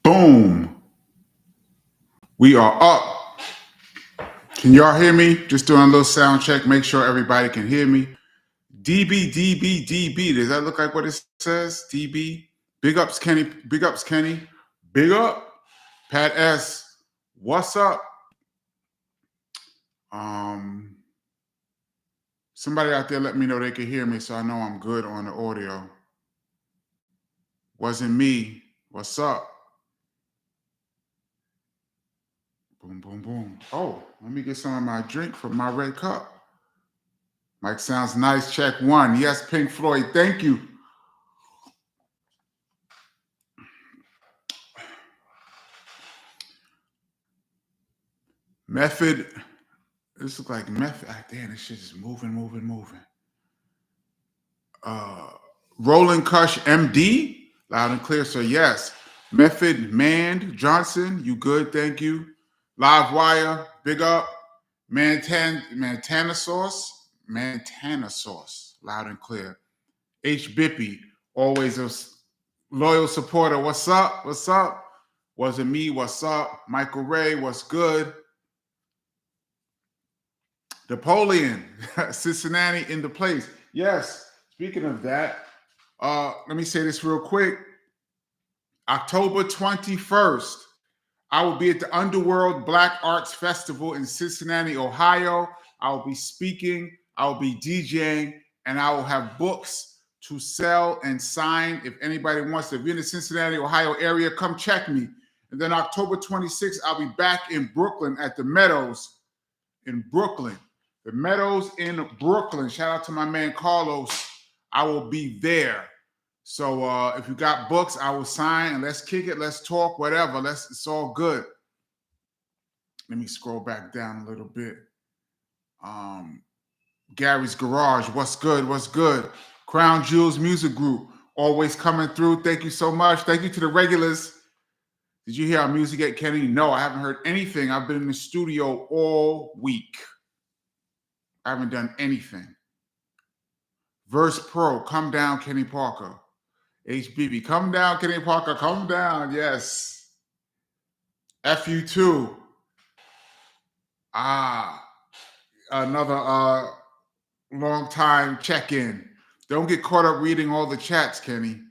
Boom. We are up. Can y'all hear me? Just doing a little sound check. Make sure everybody can hear me. DB, DB, DB. Does that look like what it says? DB. Big ups, Kenny. Big ups, Kenny. Big up. Pat S. What's up? Somebody out there let me know they can hear me so I know I'm good on the audio. Wasn't me. What's up? Boom, boom, boom. Oh, let me get some of my drink from my red cup. Mike sounds nice. Check one. Yes, Pink Floyd. Thank you. Method. This looks like method. Damn, this shit is moving. Roland Kush MD. Loud and clear. So yes. Method Mand Johnson. You good? Thank you. Live Wire. Big up. Montana Sauce. Loud and clear. H. Bippy. Always a loyal supporter. What's up? What's up? Wasn't me. What's up? Michael Ray. What's good? Napoleon, Cincinnati in the place. Yes, speaking of that, let me say this real quick. October 21st, I will be at the Underworld Black Arts Festival in Cincinnati, Ohio. I will be speaking, I will be DJing, and I will have books to sell and sign. If anybody wants to, if you're in the Cincinnati, Ohio area, come check me. And then October 26th, I'll be back in Brooklyn at the Meadows in Brooklyn. The Meadows in Brooklyn. Shout out to my man Carlos. I will be there. So if you got books, I will sign and let's kick it. Let's talk, whatever. It's all good. Let me scroll back down a little bit. Gary's Garage. What's good? What's good? Crown Jewels Music Group. Always coming through. Thank you so much. Thank you to the regulars. Did you hear our music at Kenny? No, I haven't heard anything. I've been in the studio all week. I haven't done anything. Verse Pro, come down, Kenny Parker. HBB, come down, Kenny Parker, come down. Yes. FU2. Another long time check-in. Don't get caught up reading all the chats, Kenny.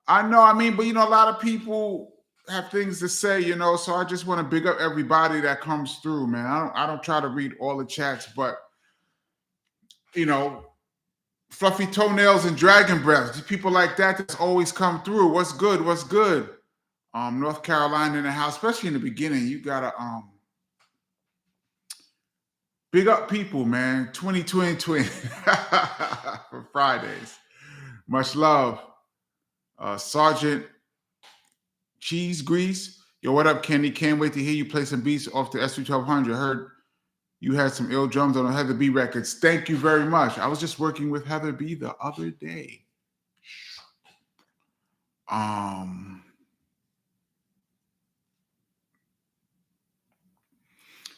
I know, but a lot of people have things to say, so I just want to big up everybody that comes through, man. I don't try to read all the chats, but Fluffy Toenails and Dragon Breath, people like that that's always come through. What's good? What's good? North Carolina in the house, especially in the beginning, you gotta big up people, man. 2020 for Fridays. Much love. Sergeant Cheese Grease. Yo, what up, Kenny? Can't wait to hear you play some beats off the SU-1200. Heard you had some ill drums on the Heather B records. Thank you very much. I was just working with Heather B the other day.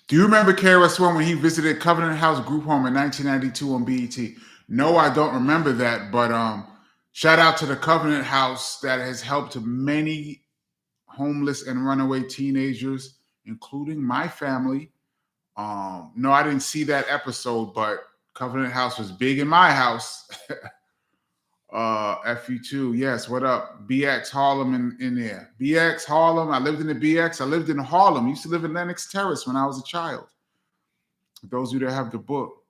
Do you remember KRS-One when he visited Covenant House Group Home in 1992 on BET? No, I don't remember that, but shout out to the Covenant House that has helped many homeless and runaway teenagers, including my family. No, I didn't see that episode, but Covenant House was big in my house. FU2, yes, what up? BX Harlem in there. BX Harlem, I lived in the BX. I lived in Harlem. I used to live in Lenox Terrace when I was a child. Those of you that have the book.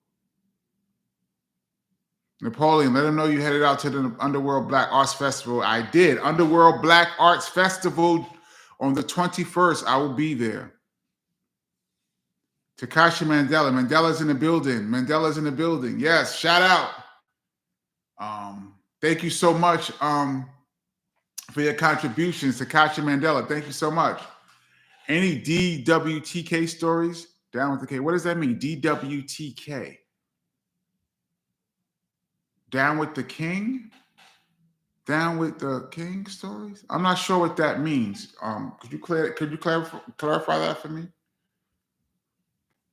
Napoleon, let them know you headed out to the Underworld Black Arts Festival. I did. Underworld Black Arts Festival on the 21st. I will be there. Takashi Mandela. Mandela's in the building. Yes, shout out. Thank you so much for your contributions, Takashi Mandela. Thank you so much. Any DWTK stories? Down with the K. What does that mean? DWTK. Down with the King? Down with the King stories? I'm not sure what that means. Could you clarify that for me?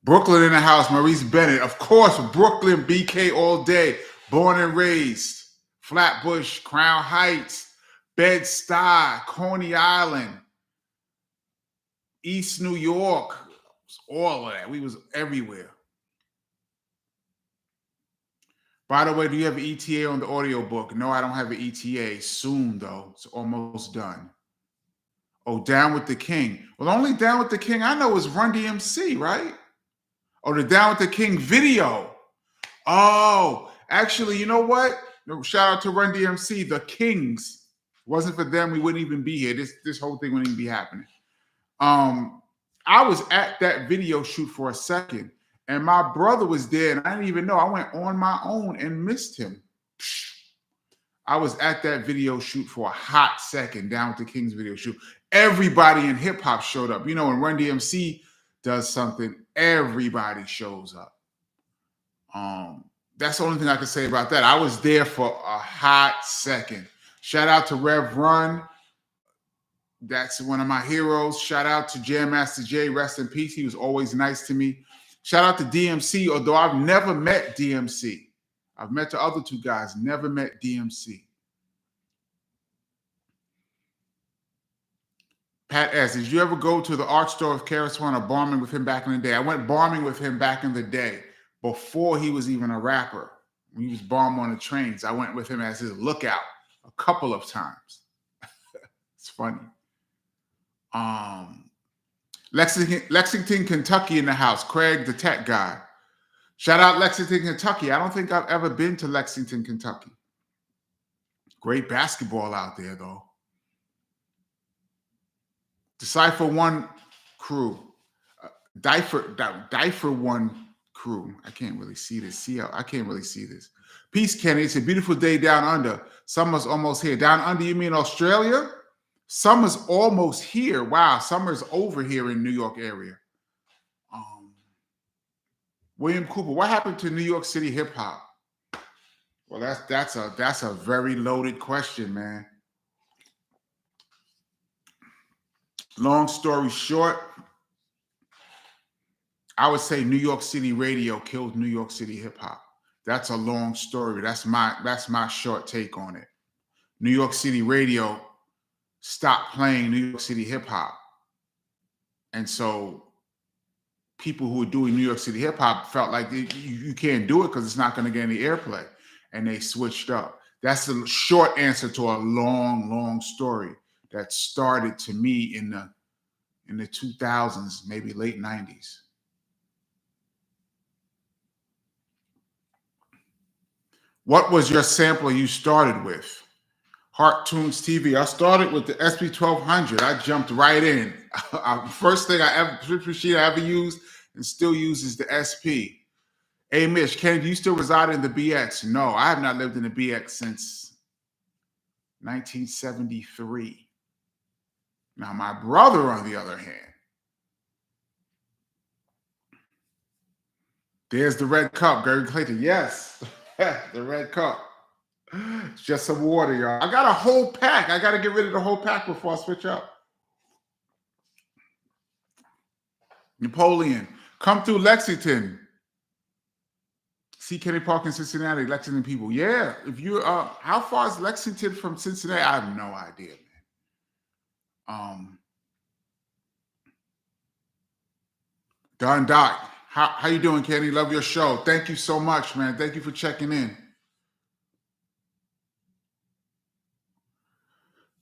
Brooklyn in the house, Maurice Bennett. Of course, Brooklyn, BK all day. Born and raised. Flatbush, Crown Heights, Bed-Stuy, Coney Island. East New York, all of that. We was everywhere. By the way, do you have an ETA on the audiobook? No, I don't have an ETA. Soon, though. It's almost done. Oh, Down with the King. Well, the only Down with the King I know is Run-DMC, right? Oh, the Down with the King video. Oh, actually, you know what? No, shout out to Run-DMC, the Kings. If it wasn't for them, we wouldn't even be here. This whole thing wouldn't even be happening. I was at that video shoot for a second, and my brother was there, and I didn't even know. I went on my own and missed him. I was at that video shoot for a hot second, Down with the Kings video shoot. Everybody in hip hop showed up. You know, when Run-DMC does something, everybody shows up. That's the only thing I can say about that. I was there for a hot second. Shout out to Rev Run. That's one of my heroes. Shout out to Jam Master Jay. Rest in peace. He was always nice to me. Shout out to DMC, although I've never met DMC. I've met the other two guys, never met DMC. Pat S., did you ever go to the art store of KRS-One or bombing with him back in the day? I went bombing with him back in the day, before he was even a rapper. When he was bombing on the trains, I went with him as his lookout a couple of times. It's funny. Lexington, Kentucky in the house. Craig, the tech guy. Shout out Lexington, Kentucky. I don't think I've ever been to Lexington, Kentucky. Great basketball out there, though. Decipher One crew. Decipher One crew. I can't really see this. I can't really see this. Peace, Kenny. It's a beautiful day down under. Summer's almost here. Down under, you mean Australia? Summer's almost here. Wow, summer's over here in New York area. William Cooper, what happened to New York City hip hop? Well, that's a very loaded question, man. Long story short, I would say New York City radio killed New York City hip hop. That's a long story. That's my short take on it. New York City radio stopped playing New York City hip hop. And so people who were doing New York City hip hop felt like you can't do it because it's not going to get any airplay. And they switched up. That's the short answer to a long, long story that started to me in the 2000s, maybe late 90s. What was your sampler you started with? Heart Tunes TV. I started with the SP1200. I jumped right in. First machine I ever used and still uses the SP. Hey, Mitch, Kenny, do you still reside in the BX? No, I have not lived in the BX since 1973. Now, my brother, on the other hand, there's the red cup, Gary Clayton. Yes, the red cup. It's just some water, y'all. I got a whole pack. I got to get rid of the whole pack before I switch up. Napoleon, come through Lexington. See Kenny Park in Cincinnati, Lexington people. Yeah, if you how far is Lexington from Cincinnati? I have no idea, man. Don Doc, how you doing, Kenny? Love your show. Thank you so much, man. Thank you for checking in.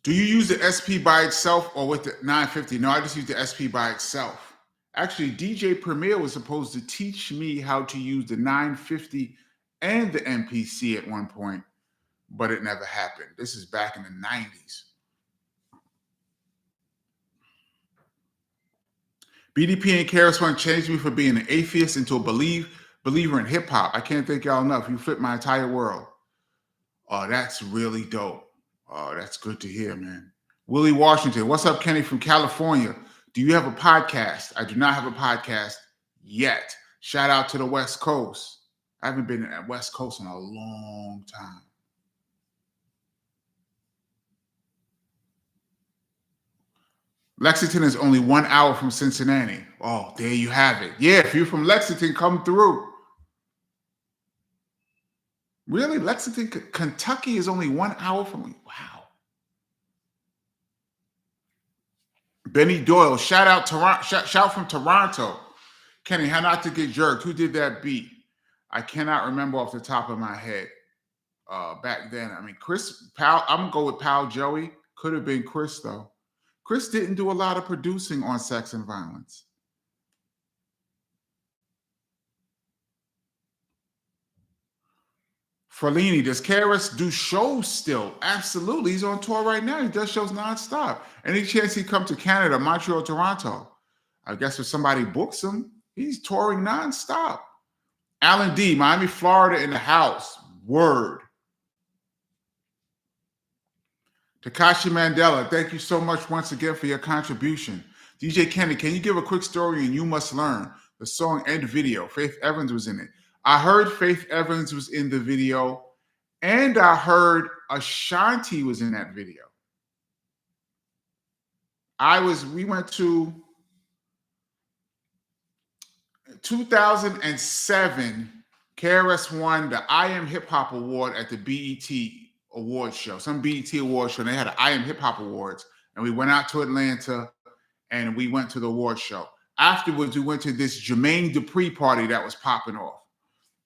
Do you use the SP by itself or with the 950? No, I just use the SP by itself. Actually, DJ Premier was supposed to teach me how to use the 950 and the MPC at one point, but it never happened. This is back in the 90s. BDP and KRS-One changed me from being an atheist into a believer in hip hop. I can't thank y'all enough. You fit my entire world. Oh, that's really dope. Oh, that's good to hear, man. Willie Washington, what's up, Kenny from California? Do you have a podcast? I do not have a podcast yet. Shout out to the West Coast. I haven't been at West Coast in a long time. Lexington is only 1 hour from Cincinnati. Oh, there you have it. Yeah, if you're from Lexington, come through. Really? Lexington, Kentucky is only 1 hour from me? Wow. Benny Doyle, shout out Toronto, shout from Toronto. Kenny, how not to get jerked? Who did that beat? I cannot remember off the top of my head. Back then, I mean, Chris Powell. I'm gonna go with Pal Joey. Could have been Chris though. Chris didn't do a lot of producing on Sex and Violence. Fellini, does KRS do shows still? Absolutely. He's on tour right now. He does shows nonstop. Any chance he come to Canada, Montreal, Toronto? I guess if somebody books him, he's touring nonstop. Alan D, Miami, Florida in the house. Word. Takashi Mandela, thank you so much once again for your contribution. DJ Kenny, can you give a quick story and You Must Learn? The song and video. Faith Evans was in it. I heard Faith Evans was in the video, and I heard Ashanti was in that video. We went to 2007, KRS-One the I Am Hip Hop Award at the BET Awards show, some BET Awards show. And they had an I Am Hip Hop Awards, and we went out to Atlanta, and we went to the award show. Afterwards, we went to this Jermaine Dupri party that was popping off.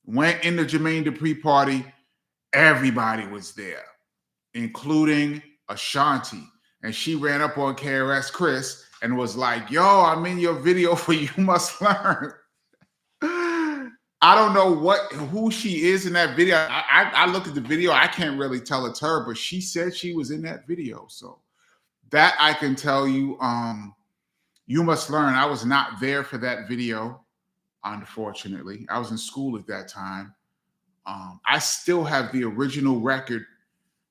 Went in the Jermaine Dupri party. Everybody was there, including Ashanti. And she ran up on KRS Chris and was like, yo, I'm in your video for You Must Learn. I don't know who she is in that video. I looked at the video. I can't really tell it's her, but she said she was in that video. So that I can tell you, You Must Learn. I was not there for that video, unfortunately. I was in school at that time. I still have the original record,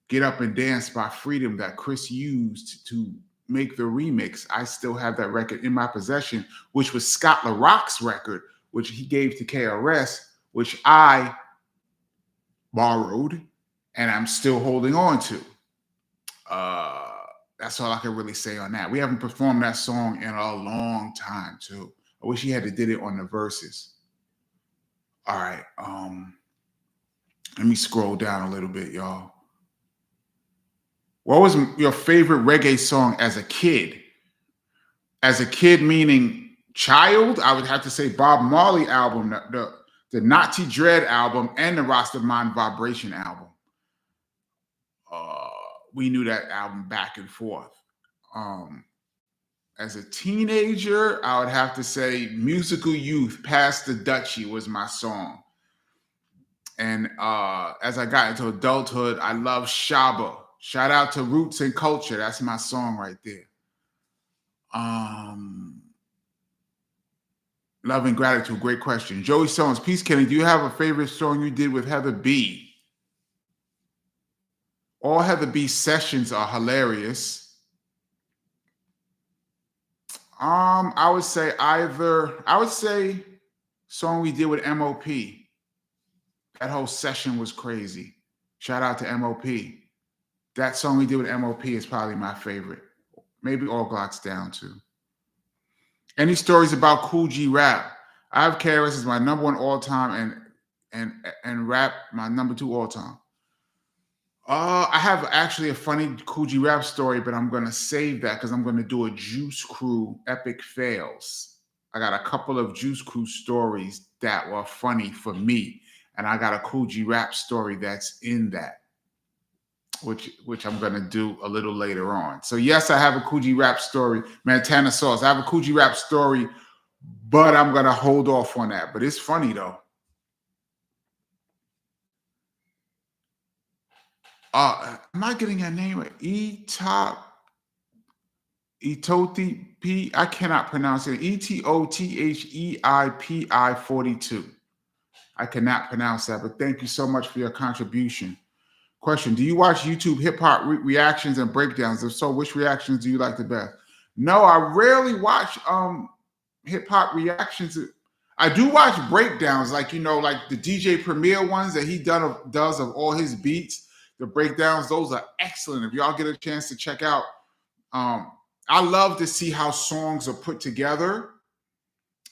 Get Up and Dance by Freedom, that Chris used to make the remix. I still have that record in my possession, which was Scott LaRock's record, which he gave to KRS, which I borrowed and I'm still holding on to. That's all I can really say on that. We haven't performed that song in a long time, too. I wish he had did it on the verses. All right. Let me scroll down a little bit, y'all. What was your favorite reggae song as a kid? As a kid, meaning child, I would have to say Bob Marley album, the Nazi Dread album, and the Rastaman Vibration album. We knew that album back and forth. As a teenager, I would have to say Musical Youth, Past the Dutchie was my song. And as I got into adulthood, I love Shaba. Shout out to Roots and Culture. That's my song right there. Love and Gratitude, great question. Joey Stones, Peace Kenny, do you have a favorite song you did with Heather B? All Heather B sessions are hilarious. I would say song we did with MOP. That whole session was crazy. Shout out to MOP. That song we did with MOP is probably my favorite. Maybe All Glocks Down too. Any stories about Cool G Rap? I have KRS as my number one all time and Rap my number two all time. I have actually a funny Cool G Rap story, but I'm gonna save that because I'm gonna do a Juice Crew epic fails. I got a couple of Juice Crew stories that were funny for me, and I got a Cool G Rap story that's in that, which I'm gonna do a little later on. So yes, I have a Cool G Rap story, Montana Sauce. I have a Cool G Rap story, but I'm gonna hold off on that. But it's funny though. Am I getting that name right? Etoti P. I cannot pronounce it. ETOTHEIPI 42. I cannot pronounce that, but thank you so much for your contribution. Question: do you watch YouTube hip hop reactions and breakdowns? If so, which reactions do you like the best? No, I rarely watch hip hop reactions. I do watch breakdowns, like like the DJ Premier ones that he does of all his beats. The breakdowns, those are excellent. If y'all get a chance to check out, I love to see how songs are put together.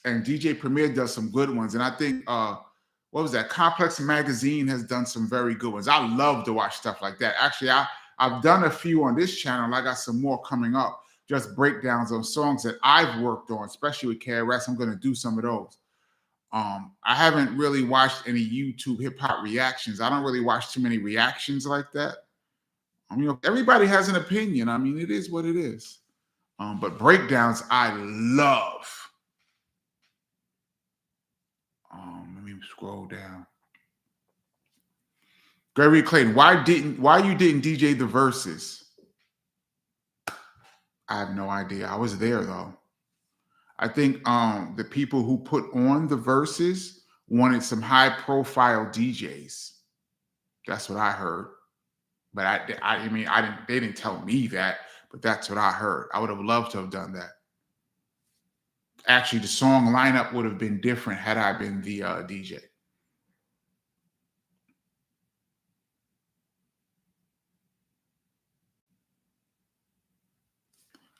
And DJ Premier does some good ones. And I think what was that? Complex Magazine has done some very good ones. I love to watch stuff like that. Actually, I've done a few on this channel. I got some more coming up. just breakdowns of songs that I've worked on, especially with KRS. I'm going to do some of those. I haven't really watched any YouTube hip hop reactions. I don't really watch too many reactions like that. Everybody has an opinion. I mean, it is what it is. But breakdowns, I love. Let me scroll down. Gregory Clayton, why you didn't DJ the verses? I have no idea. I was there though. I think the people who put on the verses wanted some high profile DJs. That's what I heard. But I mean, they didn't tell me that, but that's what I heard. I would have loved to have done that. Actually, the song lineup would have been different had I been the DJ.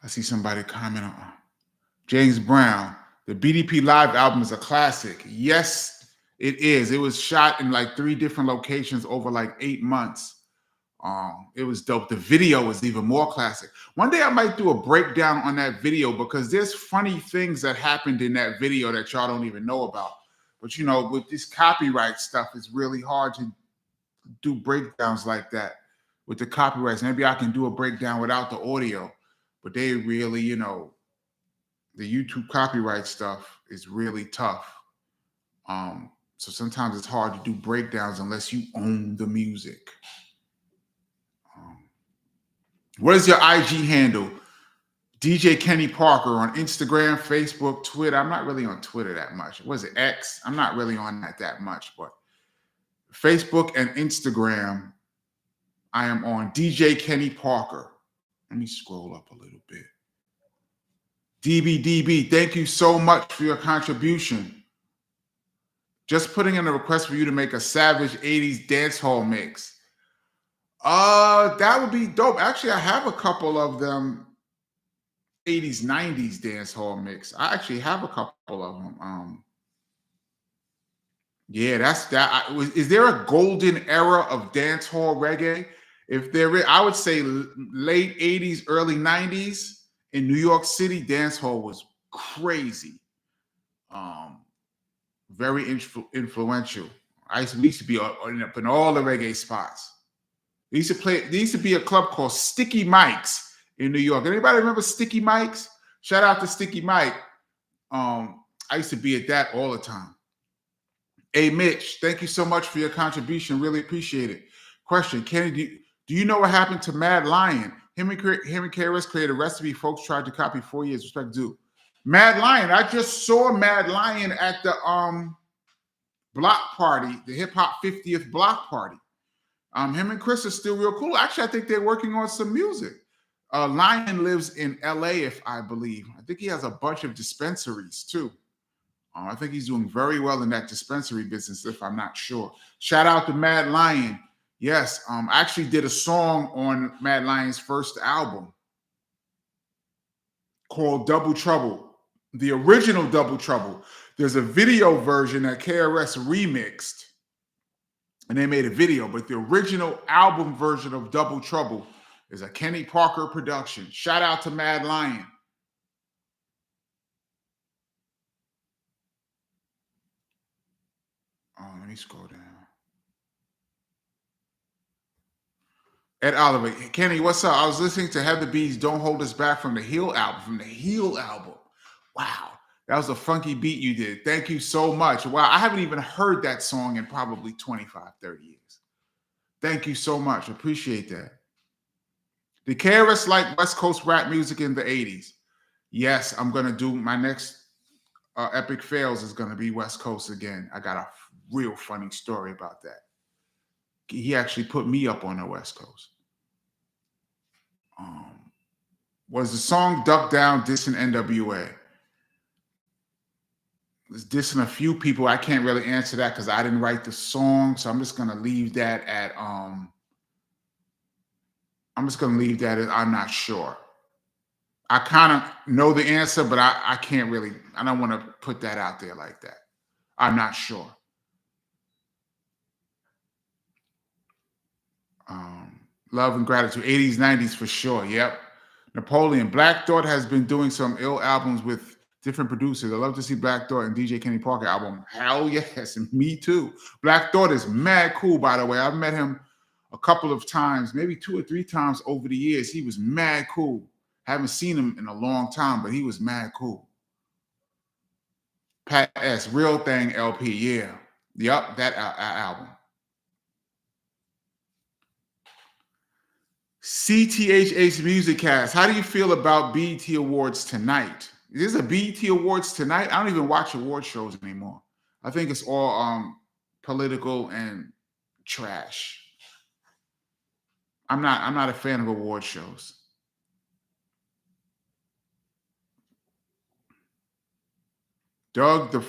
I see somebody comment on James Brown. The BDP Live album is a classic. Yes, it is. It was shot in like 3 different locations over like 8 months. It was dope. The video was even more classic. One day I might do a breakdown on that video because there's funny things that happened in that video that y'all don't even know about. But you know, with this copyright stuff, it's really hard to do breakdowns like that with the copyrights. Maybe I can do a breakdown without the audio, but they really, you know, the YouTube copyright stuff is really tough. So sometimes it's hard to do breakdowns unless you own the music. What is your IG handle? DJ Kenny Parker on Instagram, Facebook, Twitter. I'm not really on Twitter that much. Was it X? I'm not really on that much, but Facebook and Instagram, I am on DJ Kenny Parker. Let me scroll up a little bit. DBDB, thank you so much for your contribution. Just putting in a request for you to make a Savage 80s dance hall mix. That would be dope. Actually, I have a couple of them 80s, 90s dance hall mix. I actually have a couple of them. Yeah, that's that. Is there a golden era of dance hall reggae? If there is, I would say late 80s, early 90s in New York City, dance hall was crazy. Very influential. We used to be up in all the reggae spots. There used to be a club called Sticky Mike's in New York. Anybody remember Sticky Mike's? Shout out to Sticky Mike. I used to be at that all the time. Hey, Mitch, thank you so much for your contribution. Really appreciate it. Question, Kenny, do you know what happened to Mad Lion? Him and KRS created a recipe folks tried to copy 4 years. Respect due. Mad Lion, I just saw Mad Lion at the block party, the hip hop 50th block party. Him and Chris are still real cool. Actually, I think they're working on some music. Lion lives in LA, if I believe. I think he has a bunch of dispensaries too. I think he's doing very well in that dispensary business, if I'm not sure. Shout out to Mad Lion. Yes, I actually did a song on Mad Lion's first album called Double Trouble. The original Double Trouble. There's a video version that KRS remixed, and they made a video, but the original album version of Double Trouble is a Kenny Parker production. Shout out to Mad Lion. Let me scroll down. Ed Oliver, Kenny, what's up? I was listening to Heather B's Don't Hold Us Back from the Heel album. Wow, that was a funky beat you did. Thank you so much. Wow, I haven't even heard that song in probably 25, 30 years. Thank you so much. Appreciate that. Did KRS like West Coast rap music in the 80s? Yes, I'm going to do my next Epic Fails is going to be West Coast again. I got a real funny story about that. He actually put me up on the West Coast. Was the song Duck Down dissing NWA? It's dissing a few people. I can't really answer that because I didn't write the song. So I'm just going to leave that at, I'm not sure. I kind of know the answer, but I can't really, I don't want to put that out there like that. I'm not sure. Love and gratitude, 80s, 90s for sure. Yep. Napoleon. Black Thought has been doing some ill albums with different producers. I love to see Black Thought and DJ Kenny Parker album. Hell yes, and me too. Black Thought is mad cool, by the way. I've met him a couple of times, maybe 2 or 3 times over the years. He was mad cool. Haven't seen him in a long time, but he was mad cool. Pat S. Real Thing LP, yeah. Yup, that album. CTHH Music Cast. How do you feel about BET Awards tonight? Is there a BET Awards tonight? I don't even watch award shows anymore. I think it's all political and trash. I'm not a fan of award shows. Doug the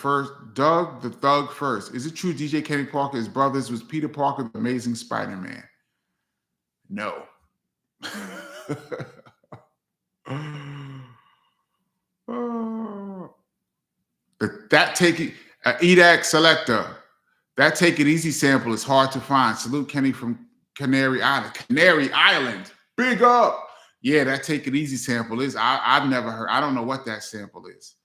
Thug First. Is it true DJ Kenny Parker, his brothers, was Peter Parker, the Amazing Spider-Man? No. That take it, EDAC Selector. That Take It Easy sample is hard to find. Salute Kenny from Canary Island. Canary Island. Big up. Yeah, that Take It Easy sample is. I've never heard. I don't know what that sample is.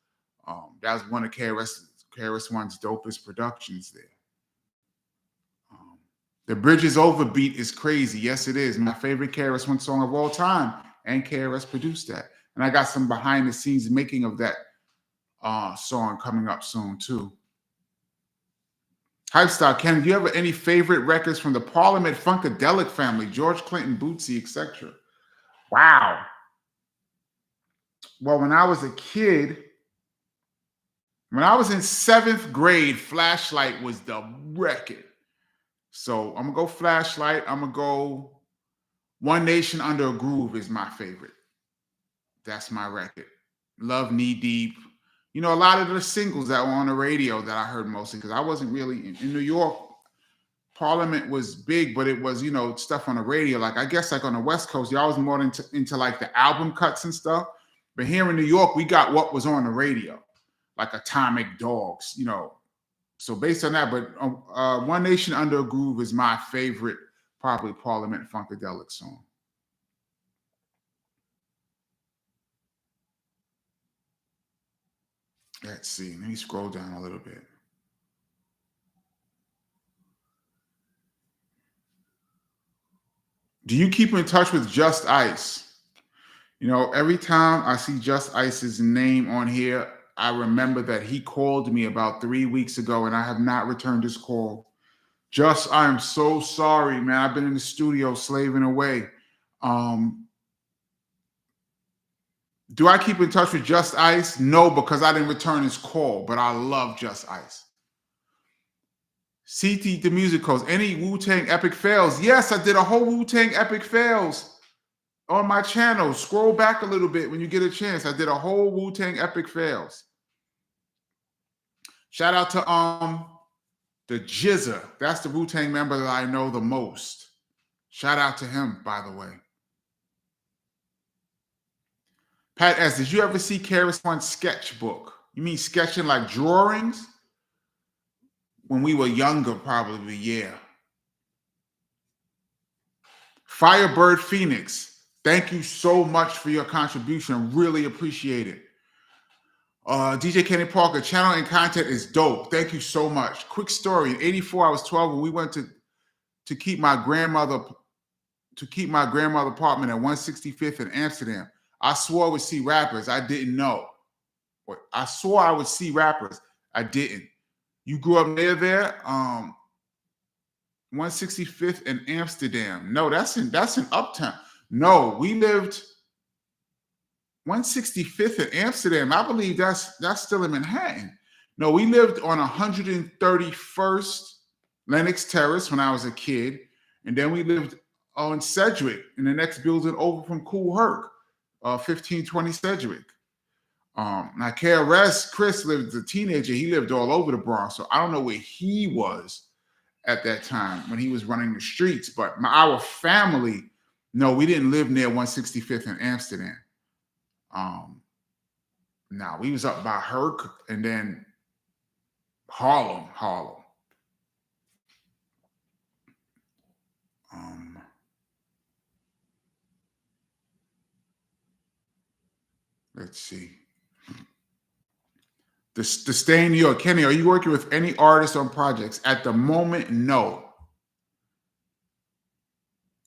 That was one of KRS-One's dopest productions there. The Bridge Is Over beat is crazy. Yes, it is. My favorite KRS-One song of all time. And KRS produced that. And I got some behind the scenes making of that song coming up soon too. Hype Style, Ken, do you have any favorite records from the Parliament Funkadelic family? George Clinton, Bootsy, etc. Wow. Well, when I was a kid, when I was in 7th grade, Flashlight was the record. So I'm going to go Flashlight. I'm going to go One Nation Under a Groove is my favorite. That's my record. Love Knee Deep. You know, a lot of the singles that were on the radio that I heard mostly, because I wasn't really in New York. Parliament was big, but it was, you know, stuff on the radio. Like, I guess like on the West Coast, y'all was more into like the album cuts and stuff. But here in New York, we got what was on the radio, like Atomic Dogs, you know. So based on that, but One Nation Under a Groove is my favorite, probably Parliament Funkadelic song. Let's see. Let me scroll down a little bit. Do you keep in touch with Just Ice? You know, every time I see Just Ice's name on here, I remember that he called me about 3 weeks ago and I have not returned his call. Just, I am so sorry, man. I've been in the studio slaving away. Do I keep in touch with Just Ice? No, because I didn't return his call, but I love Just Ice. CT the Musicals. Any Wu-Tang epic fails? Yes, I did a whole Wu-Tang epic fails on my channel. Scroll back a little bit when you get a chance. I did a whole Wu-Tang epic fails. Shout out to the Jizza. That's the Wu-Tang member that I know the most. Shout out to him, by the way. Pat S., did you ever see KRS-One's sketchbook? You mean sketching like drawings? When we were younger, probably, yeah. Firebird Phoenix, thank you so much for your contribution. Really appreciate it. DJ Kenny Parker, channel and content is dope. Thank you so much. Quick story. In 84, I was 12 and we went to keep my grandmother apartment at 165th in Amsterdam. I swore I would see rappers. I didn't know. I swore I would see rappers. I didn't. You grew up near there? 165th in Amsterdam. No, that's in Uptown. No, we lived 165th in Amsterdam. I believe that's still in Manhattan. No, we lived on 131st Lenox Terrace when I was a kid. And then we lived on Sedgwick in the next building over from Cool Herc, 1520 Sedgwick. Now Chris lived as a teenager. He lived all over the Bronx. So I don't know where he was at that time when he was running the streets. But our family, no, we didn't live near 165th in Amsterdam. Now we was up by Herc and then Harlem. Let's see. The Stay in New York. Kenny, are you working with any artists on projects? At the moment, no.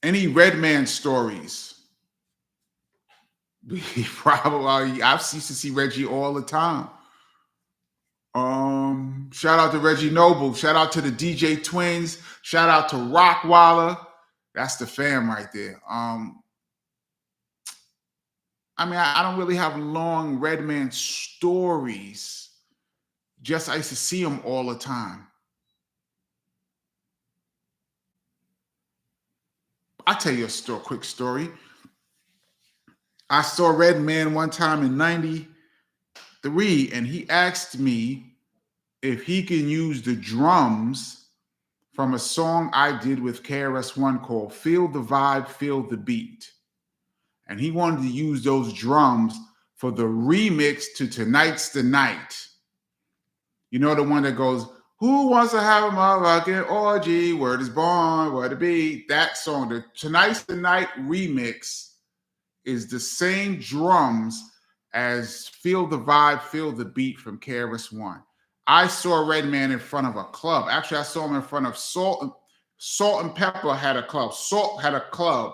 Any Redman stories? Probably. I used to see Reggie all the time. Shout out to Reggie Noble. Shout out to the DJ Twins. Shout out to Rockwaller. That's the fam right there. I mean, I don't really have long Redman stories. Just I used to see him all the time. I'll tell you a quick story. I saw Redman one time in 93, and he asked me if he can use the drums from a song I did with KRS-One called Feel the Vibe, Feel the Beat. And he wanted to use those drums for the remix to Tonight's the Night. You know, the one that goes, who wants to have a motherfucking orgy? Word is born, word to be. That song, the Tonight's the Night remix, is the same drums as Feel the Vibe, Feel the Beat from KRS-One. I saw Redman in front of a club. Actually, I saw him in front of Salt and Pepper had a club. Salt had a club.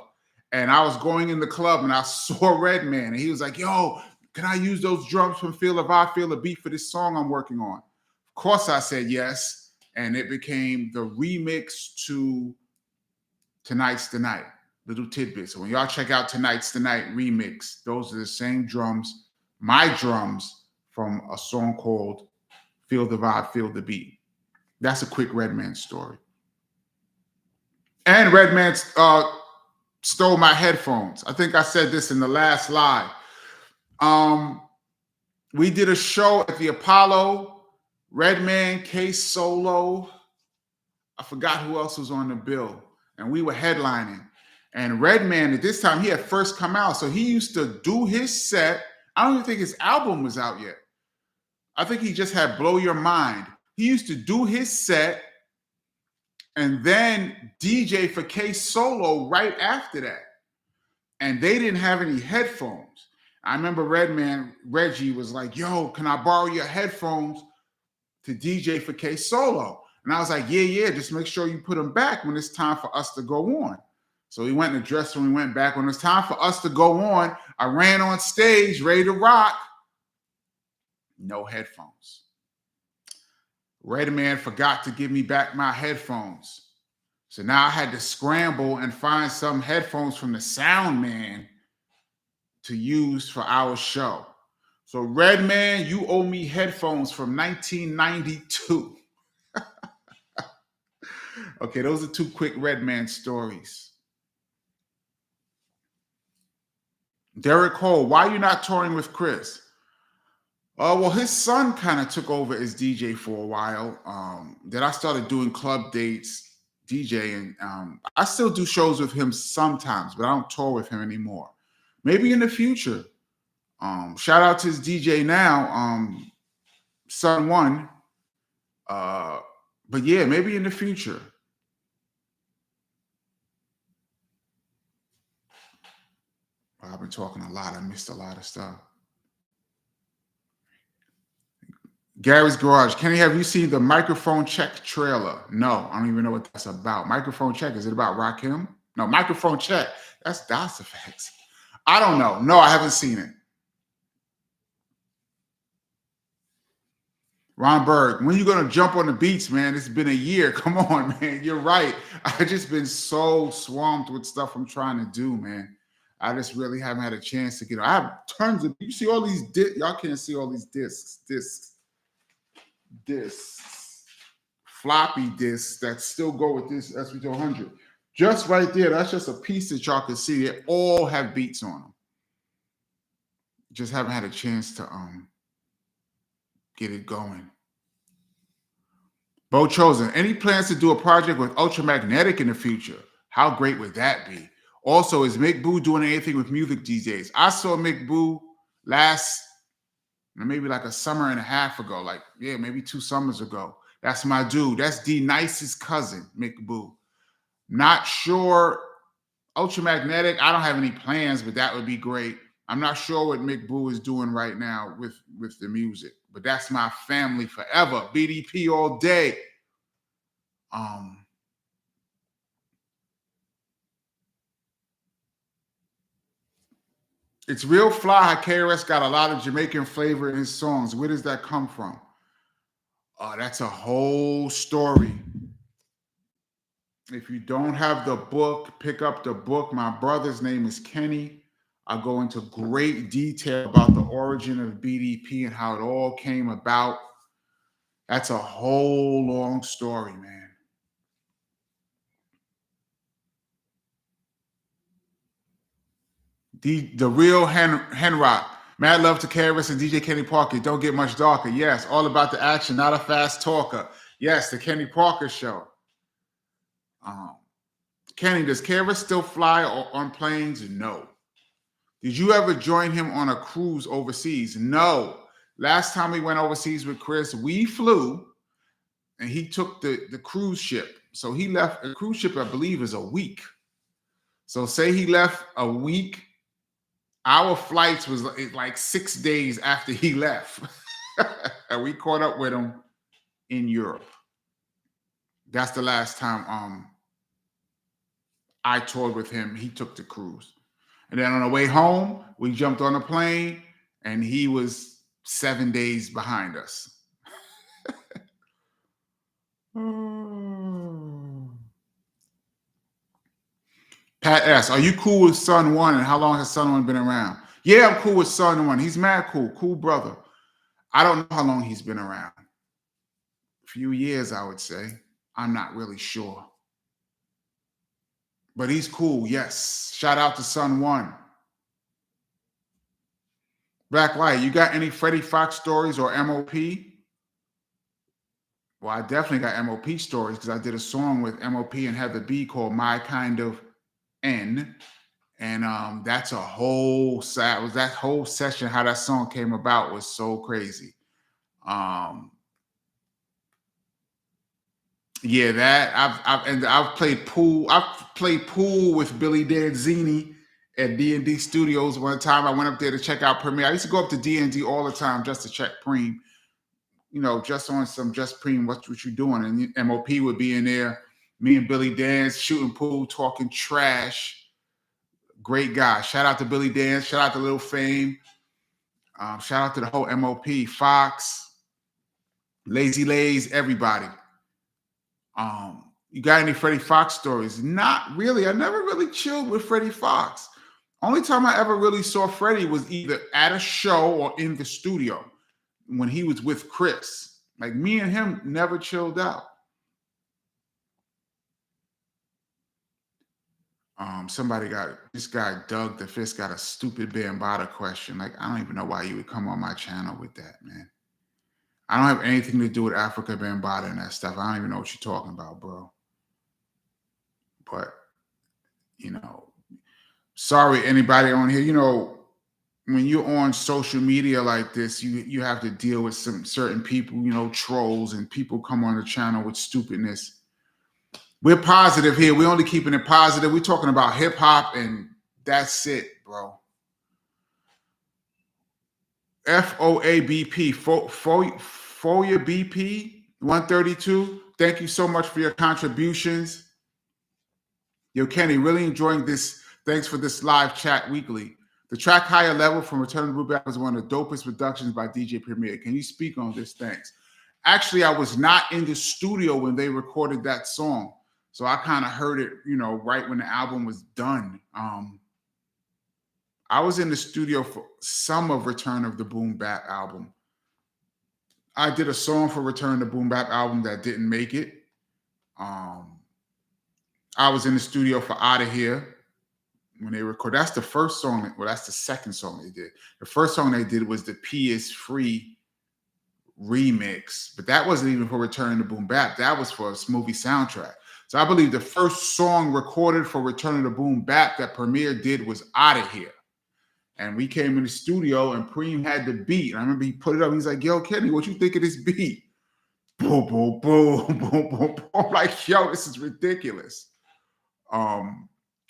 And I was going in the club and I saw Redman. And he was like, yo, can I use those drums from Feel the Vibe, Feel the Beat for this song I'm working on? Of course, I said yes. And it became the remix to Tonight's the Night. Little tidbits. So when y'all check out Tonight's the Night remix, those are the same drums, my drums, from a song called Feel the Vibe, Feel the Beat. That's a quick Redman story. And Redman stole my headphones. I think I said this in the last live. We did a show at the Apollo. Redman, K-Solo. I forgot who else was on the bill. And we were headlining. And Redman, at this time, he had first come out. So he used to do his set. I don't even think his album was out yet. I think he just had Blow Your Mind. He used to do his set and then DJ for K-Solo right after that. And they didn't have any headphones. I remember Reggie was like, yo, can I borrow your headphones to DJ for K-Solo? And I was like, yeah, just make sure you put them back when it's time for us to go on. So we went in the dressing room, we went back. When it was time for us to go on, I ran on stage, ready to rock. No headphones. Redman forgot to give me back my headphones. So now I had to scramble and find some headphones from the sound man to use for our show. So Redman, you owe me headphones from 1992. Okay, those are two quick Redman stories. Derek Cole, why are you not touring with Chris? Well, his son kind of took over as DJ for a while. Then I started doing club dates, DJing. I still do shows with him sometimes, but I don't tour with him anymore. Maybe in the future. Shout out to his DJ now, Son One. But yeah, maybe in the future. I've been talking a lot. I missed a lot of stuff. Gary's Garage. Kenny, have you seen the Microphone Check trailer? No, I don't even know what that's about. Microphone Check, is it about Rakim? No, Microphone Check. That's DOS Effects. I don't know. No, I haven't seen it. Ron Berg, when you going to jump on the beats, man? It's been a year. Come on, man. You're right. I've just been so swamped with stuff I'm trying to do, man. I just really haven't had a chance to get on. I have tons of, you see all these discs. Y'all can't see all these discs, floppy discs that still go with this SB200. Just right there, that's just a piece that y'all can see. They all have beats on them. Just haven't had a chance to get it going. Bo Chosen, any plans to do a project with Ultramagnetic in the future? How great would that be? Also, is Mick Boo doing anything with music these days? I saw Mick Boo maybe like a summer and a half ago, maybe 2 summers ago. That's my dude. That's D Nice's cousin, Mick Boo. Not sure. Ultramagnetic, I don't have any plans, but that would be great. I'm not sure what Mick Boo is doing right now with the music, but that's my family forever. BDP all day. It's real fly how KRS got a lot of Jamaican flavor in his songs. Where does that come from? Oh, that's a whole story. If you don't have the book, pick up the book. My brother's name is Kenny. I go into great detail about the origin of BDP and how it all came about. That's a whole long story, man. The real Hen Rock. Mad love to KRS and DJ Kenny Parker. Don't get much darker. Yes, all about the action, not a fast talker. Yes, the Kenny Parker show. Kenny, does KRS still fly on planes? No. Did you ever join him on a cruise overseas? No. Last time we went overseas with Chris, we flew and he took the cruise ship. So he left, a cruise ship, I believe, is a week. So say he left a week, our flights was like 6 days after he left. And we caught up with him in Europe. That's the last time I toured with him. He took the cruise. And then on the way home, we jumped on a plane and he was 7 days behind us. Pat S., are you cool with Son One and how long has Son One been around? Yeah, I'm cool with Son One. He's mad cool. Cool brother. I don't know how long he's been around. A few years, I would say. I'm not really sure. But he's cool, yes. Shout out to Son One. Black Light, you got any Freddie Fox stories or MOP? Well, I definitely got MOP stories because I did a song with MOP and Heather B called My Kind of N. And that's a whole that whole session, how that song came about was so crazy. Yeah, that I've played pool. I've played pool with Billy Danzini at D&D Studios one time. I went up there to check out Premiere. I used to go up to D&D all the time just to check Preem. You know, just on some just Preem, what you doing? And MOP would be in there. Me and Billy Dance shooting pool, talking trash. Great guy. Shout out to Billy Dance. Shout out to Lil Fame. Shout out to the whole MOP, Fox, Lazy Lays, everybody. You got any Freddie Fox stories? Not really. I never really chilled with Freddie Fox. Only time I ever really saw Freddie was either at a show or in the studio when he was with Chris. Like me and him never chilled out. Somebody this guy Doug the Fist got a stupid Bambaataa question. Like, I don't even know why you would come on my channel with that, man. I don't have anything to do with Africa Bambaataa and that stuff. I don't even know what you're talking about, bro. But, you know, sorry, anybody on here, you know, when you're on social media like this, you have to deal with some certain people, you know, trolls, and people come on the channel with stupidness. We're positive here. We're only keeping it positive. We're talking about hip hop, and that's it, bro. FOABP, FOIA BP 132. Thank you so much for your contributions. Yo, Kenny, really enjoying this. Thanks for this live chat weekly. The track Higher Level from Return to Boom Bap was one of the dopest productions by DJ Premier. Can you speak on this? Thanks. Actually, I was not in the studio when they recorded that song. So I kind of heard it, you know, right when the album was done. I was in the studio for some of Return of the Boom Bap album. I did a song for Return to Boom Bap album that didn't make it. I was in the studio for Outta Here when they recorded. That's the first song. Well, that's the second song they did. The first song they did was the P is Free remix, but that wasn't even for Return to Boom Bap. That was for a movie soundtrack. So I believe the first song recorded for Return to Boom Bap that Premier did was Outta Here. And we came in the studio and Preem had the beat. And I remember he put it up. He's like, yo, Kenny, what you think of this beat? Boom, boom, boom, boom, boom, boom. I'm like, yo, this is ridiculous.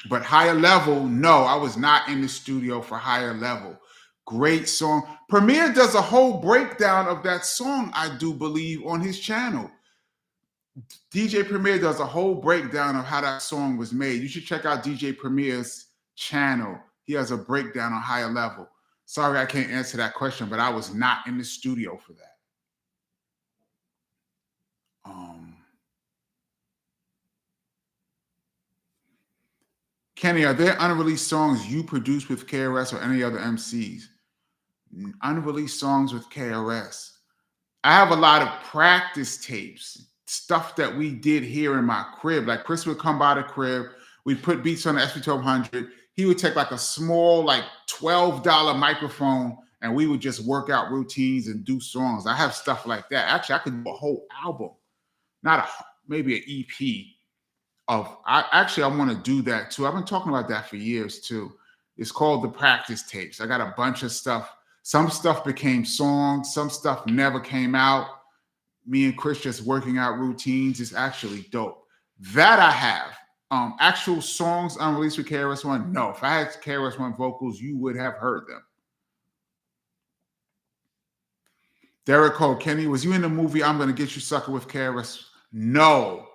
But Higher Level, no, I was not in the studio for Higher Level. Great song. Premier does a whole breakdown of that song, I do believe, on his channel. DJ Premier does a whole breakdown of how that song was made. You should check out DJ Premier's channel. He has a breakdown on Higher Level. Sorry, I can't answer that question, but I was not in the studio for that. Kenny, are there unreleased songs you produced with KRS or any other MCs? Unreleased songs with KRS. I have a lot of practice tapes, stuff that we did here in my crib. Like Chris would come by the crib, we'd put beats on the SP1200. He would take like a small, like $12 microphone, and we would just work out routines and do songs. I have stuff like that. Actually, I could do a whole album, maybe an EP of. I want to do that too. I've been talking about that for years too. It's called the practice tapes. I got a bunch of stuff. Some stuff became songs. Some stuff never came out. Me and Chris just working out routines is actually dope. That I have. Actual songs unreleased with KRS-One? No. If I had KRS-One vocals, you would have heard them. Derek Cole, Kenny, was you in the movie I'm Gonna Get You Sucker with KRS? No.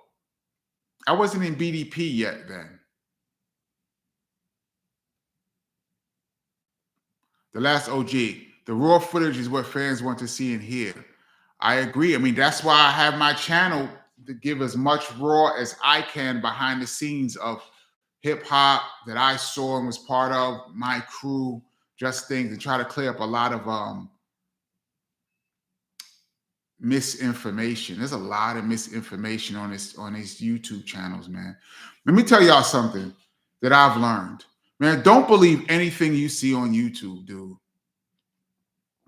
I wasn't in BDP yet then. The Last OG. The raw footage is what fans want to see and hear. I agree. I mean, that's why I have my channel to give as much raw as I can behind the scenes of hip hop that I saw and was part of, my crew, just things, and try to clear up a lot of misinformation. There's a lot of misinformation on these YouTube channels, man. Let me tell y'all something that I've learned. Man, don't believe anything you see on YouTube, dude.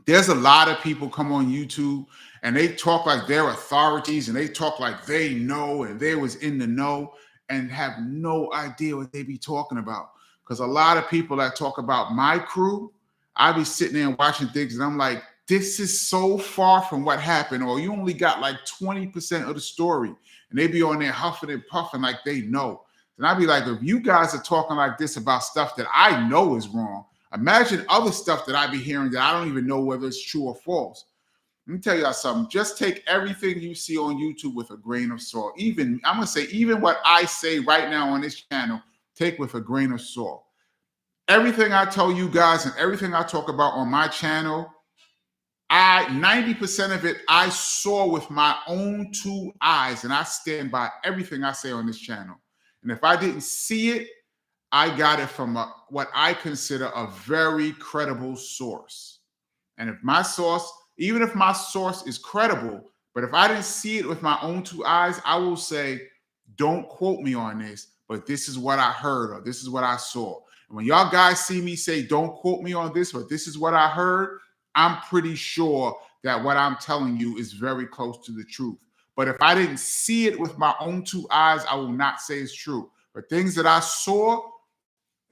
There's a lot of people come on YouTube and they talk like they're authorities and they talk like they know and they was in the know and have no idea what they be talking about. Because a lot of people that talk about my crew, I be sitting there and watching things and I'm like, this is so far from what happened, or you only got like 20% of the story. And they be on there huffing and puffing like they know. And I'd be like, if you guys are talking like this about stuff that I know is wrong, imagine other stuff that I be hearing that I don't even know whether it's true or false. Let me tell y'all something. Just take everything you see on YouTube with a grain of salt. I'm going to say, even what I say right now on this channel, take with a grain of salt. Everything I tell you guys and everything I talk about on my channel, 90% of it I saw with my own two eyes, and I stand by everything I say on this channel. And if I didn't see it, I got it from what I consider a very credible source. And if my source, even if my source is credible, but if I didn't see it with my own two eyes, I will say, don't quote me on this, but this is what I heard or this is what I saw. And when y'all guys see me say, don't quote me on this or this is what I heard, I'm pretty sure that what I'm telling you is very close to the truth. But if I didn't see it with my own two eyes, I will not say it's true. But things that I saw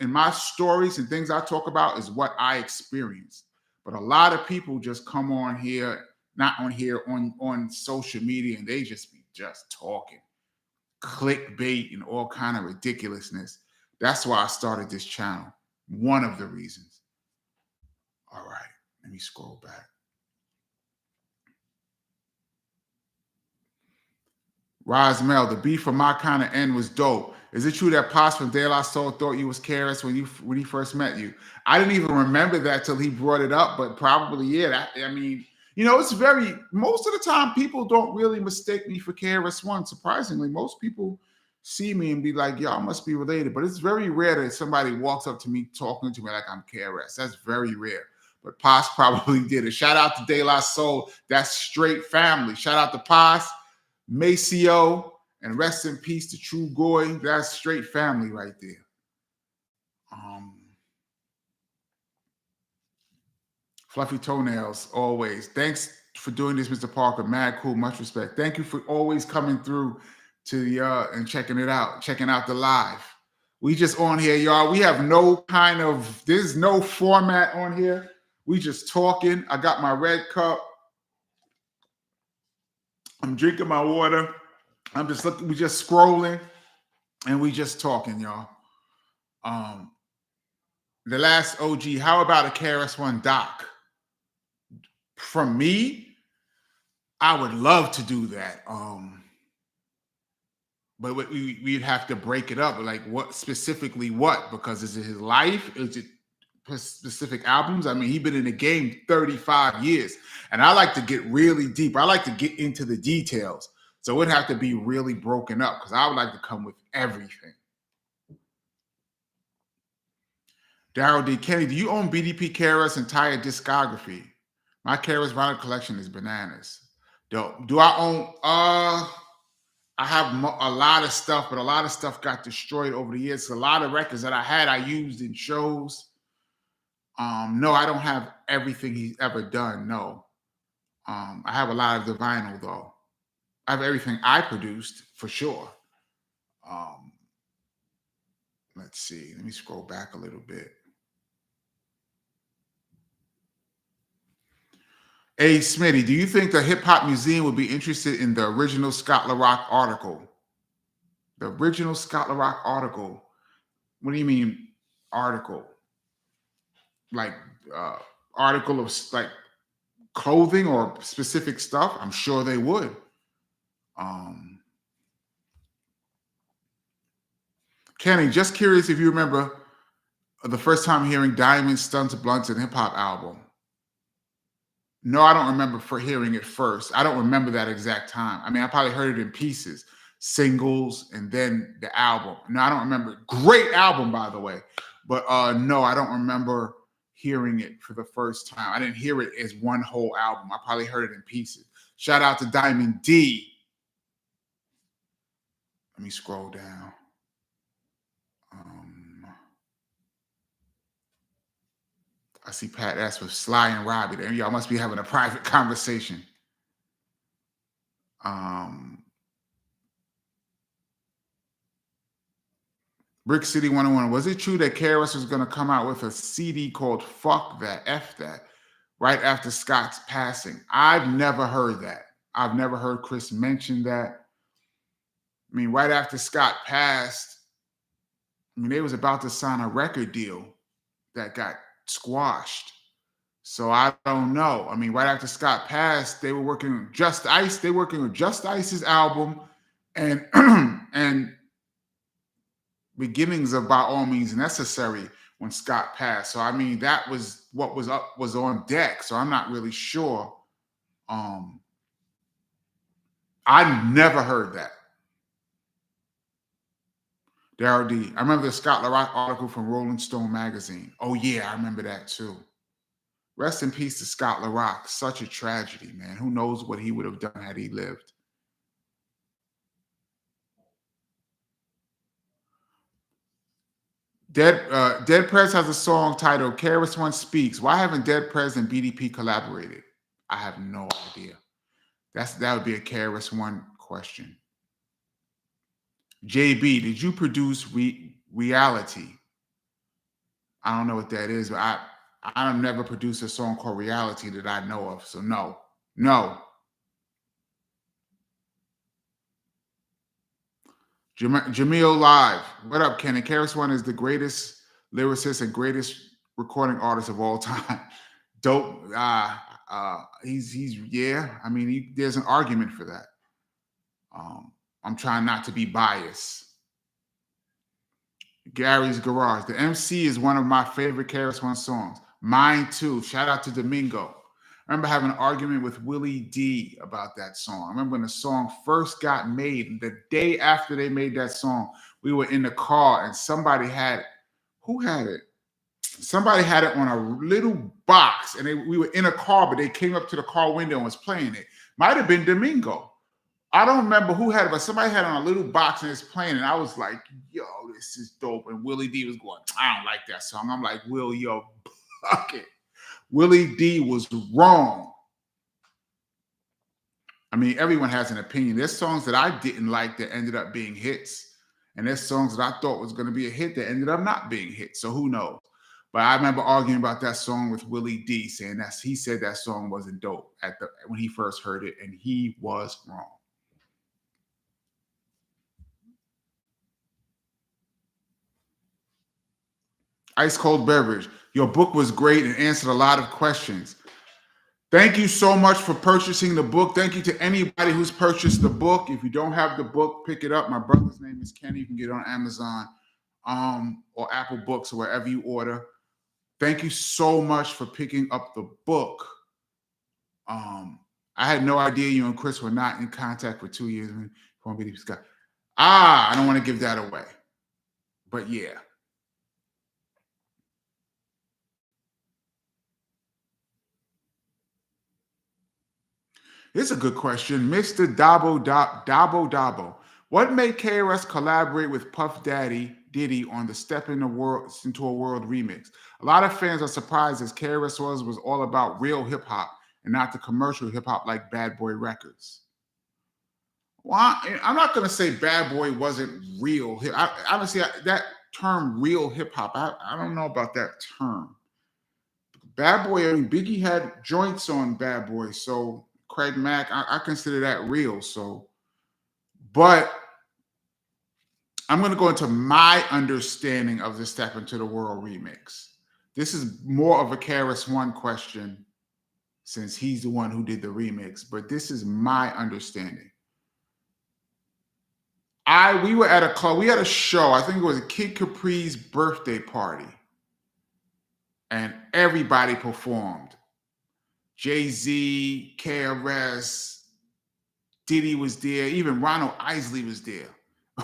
in my stories and things I talk about is what I experienced. But a lot of people just come on here, not on here, on social media, and they just be just talking. Clickbait and all kind of ridiculousness. That's why I started this channel. One of the reasons. All right, let me scroll back. Rosmel, the beef from my kind of end was dope. Is it true that Pops from De La Soul thought you was KRS when he first met you? I didn't even remember that till he brought it up, but probably, yeah. It's most of the time people don't really mistake me for KRS-One. Surprisingly, most people see me and be like, y'all must be related. But it's very rare that somebody walks up to me talking to me like I'm KRS. That's very rare. But Pops probably did it. Shout out to De La Soul. That's straight family. Shout out to Pops, Maceo, and rest in peace to True Goy. That's straight family right there. Fluffy toenails, always. Thanks for doing this, Mr. Parker. Mad cool, much respect. Thank you for always coming through to the and checking it out, checking out the live. We just on here, y'all. We have there's no format on here. We just talking. I got my red cup. I'm drinking my water. I'm just looking, we just scrolling and we just talking, y'all. Um, the last OG, how about a KRS-One doc? From me, I would love to do that. But we'd have to break it up. Like what specifically what? Because is it his life? Is it specific albums? I mean, he's been in the game 35 years. And I like to get really deep. I like to get into the details. So it would have to be really broken up because I would like to come with everything. Daryl D. Kenny, do you own BDP KRS entire discography? My KRS vinyl collection is bananas. Do I own I have a lot of stuff, but a lot of stuff got destroyed over the years. A lot of records that I had, I used in shows. No, I don't have everything he's ever done. No. I have a lot of the vinyl though. I have everything I produced for sure. Um, let's see. Let me scroll back a little bit. Hey, Smitty, do you think the Hip Hop Museum would be interested in the original Scott LaRock article? The original Scott LaRock article. What do you mean article? Like article of like clothing or specific stuff? I'm sure they would. Kenny, just curious if you remember the first time hearing Diamond Stunts Blunts and Hip Hop album. No, I don't remember for hearing it first. I don't remember that exact time. I mean, I probably heard it in pieces, singles, and then the album. No, I don't remember. Great album, by the way. But no, I don't remember hearing it for the first time. I didn't hear it as one whole album. I probably heard it in pieces. Shout out to Diamond D. Let me scroll down. I see Pat S with Sly and Robbie there. Y'all must be having a private conversation. Brick City 101. Was it true that KRS was going to come out with a CD called Fuck That, F That, right after Scott's passing? I've never heard that. I've never heard Chris mention that. I mean, right after Scott passed, I mean, they was about to sign a record deal that got squashed. So I don't know. I mean, right after Scott passed, they were working on Just Ice. They were working on Just Ice's album and and beginnings of By All Means Necessary when Scott passed. So I mean, that was what was on deck. So I'm not really sure. I never heard that. Daryl D. I remember the Scott LaRock article from Rolling Stone magazine. Oh yeah, I remember that too. Rest in peace to Scott LaRock. Such a tragedy, man. Who knows what he would have done had he lived. Dead Prez has a song titled KRS-One Speaks. Why haven't Dead Prez and BDP collaborated? I have no idea. That would be a KRS-One question. JB, did you produce Reality? I don't know what that is, but I've never produced a song called Reality that I know of. So no. Jamil Live. What up, Kenny? KRS-One is the greatest lyricist and greatest recording artist of all time. Dope. He's yeah. I mean, there's an argument for that. I'm trying not to be biased. Gary's Garage. The MC is one of my favorite KRS-One songs. Mine too. Shout out to Domingo. I remember having an argument with Willie D about that song. I remember when the song first got made, the day after they made that song, we were in the car and somebody had, who had it? Somebody had it on a little box and we were in a car, but they came up to the car window and was playing it. Might have been Domingo. I don't remember who had it, but somebody had it on a little box and it's playing. And I was like, yo, this is dope. And Willie D was going, I don't like that song. I'm like, Will, yo, fuck it. Willie D was wrong. I mean, everyone has an opinion. There's songs that I didn't like that ended up being hits. And there's songs that I thought was going to be a hit that ended up not being hits. So who knows? But I remember arguing about that song with Willie D, saying he said that song wasn't dope when he first heard it, and he was wrong. Ice cold beverage. Your book was great and answered a lot of questions. Thank you so much for purchasing the book. Thank you to anybody who's purchased the book. If you don't have the book, pick it up. My brother's name is Kenny. You can get it on Amazon or Apple Books or wherever you order. Thank you so much for picking up the book. I had no idea you and Chris were not in contact for 2 years. I don't want to give that away. But yeah. It's a good question. Mr. Dabo. What made KRS collaborate with Puff Daddy Diddy on the Step in the World into a World remix? A lot of fans are surprised as KRS was all about real hip hop and not the commercial hip hop like Bad Boy Records. Well, I'm not going to say Bad Boy wasn't real. Honestly, that term real hip hop, I don't know about that term. Bad Boy, I mean, Biggie had joints on Bad Boy, so Craig Mack, I consider that real. So, but I'm going to go into my understanding of the Step Into the World remix. This is more of a KRS-One question since he's the one who did the remix, but this is my understanding. We were at a club, we had a show, I think it was a Kid Capri's birthday party, and everybody performed. Jay-Z, KRS, Diddy was there, even Ronald Isley was there.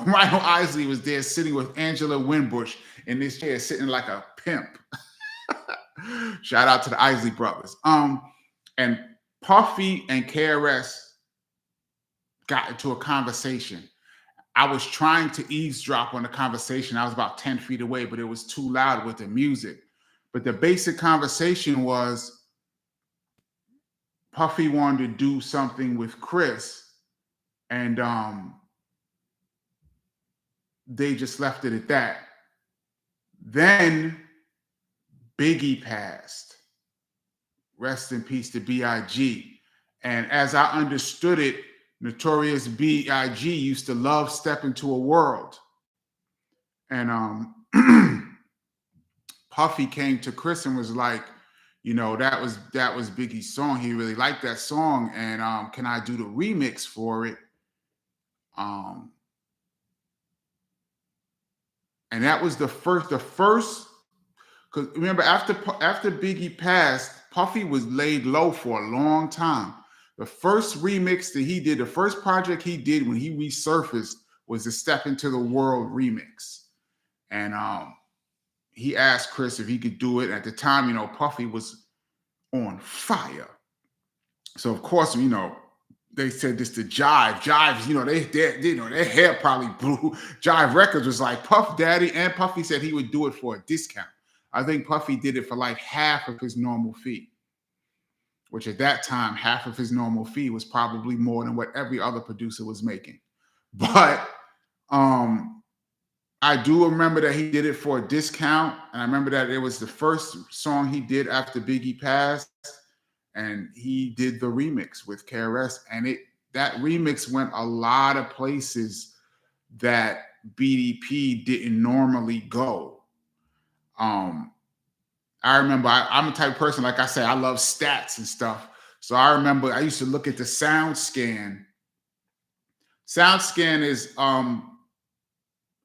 Ronald Isley was there sitting with Angela Winbush in this chair, sitting like a pimp. Shout out to the Isley brothers. And Puffy and KRS got into a conversation. I was trying to eavesdrop on the conversation. I was about 10 feet away, but it was too loud with the music. But the basic conversation was Puffy wanted to do something with Chris, and they just left it at that. Then Biggie passed. Rest in peace to B.I.G. And as I understood it, Notorious B.I.G. used to love Step Into a World. And Puffy came to Chris and was like, you know, that was Biggie's song. He really liked that song. And can I do the remix for it? And that was the first, because remember, after Biggie passed, Puffy was laid low for a long time. The first remix that he did, the first project he did when he resurfaced was the Step Into the World remix. And he asked Chris if he could do it. At the time, you know, Puffy was on fire. So of course, you know, they said this to Jive. Jive's, you know, their hair probably blew. Jive Records was like, Puff Daddy and Puffy said he would do it for a discount. I think Puffy did it for like half of his normal fee, which at that time, half of his normal fee was probably more than what every other producer was making. But I do remember that he did it for a discount. And I remember that it was the first song he did after Biggie passed. And he did the remix with KRS. And that remix went a lot of places that BDP didn't normally go. I remember I'm the type of person, like I said, I love stats and stuff. So I remember I used to look at the SoundScan. SoundScan is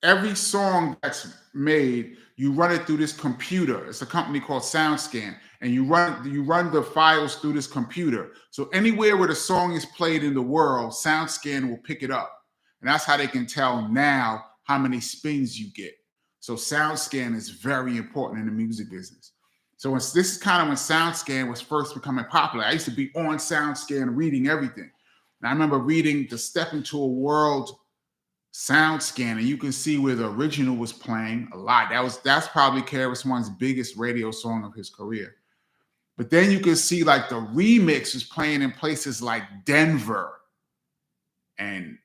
every song that's made, you run it through this computer. It's a company called SoundScan, and you run the files through this computer. So anywhere where the song is played in the world, SoundScan will pick it up. And that's how they can tell now how many spins you get. So SoundScan is very important in the music business. So this is kind of when SoundScan was first becoming popular. I used to be on SoundScan reading everything. And I remember reading the Step Into a World SoundScan, and you can see where the original was playing a lot. That's probably KRS-One's biggest radio song of his career. But then you can see like the remix was playing in places like Denver and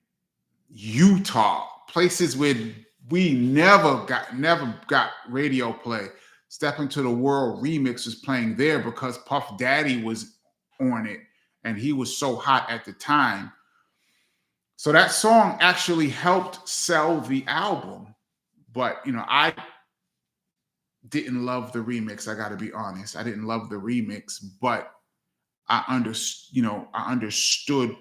Utah, places where we never got radio play. Step Into the World remix was playing there because Puff Daddy was on it, and he was so hot at the time. So that song actually helped sell the album. But, you know, didn't love the remix. I got to be honest. I didn't love the remix, but I understood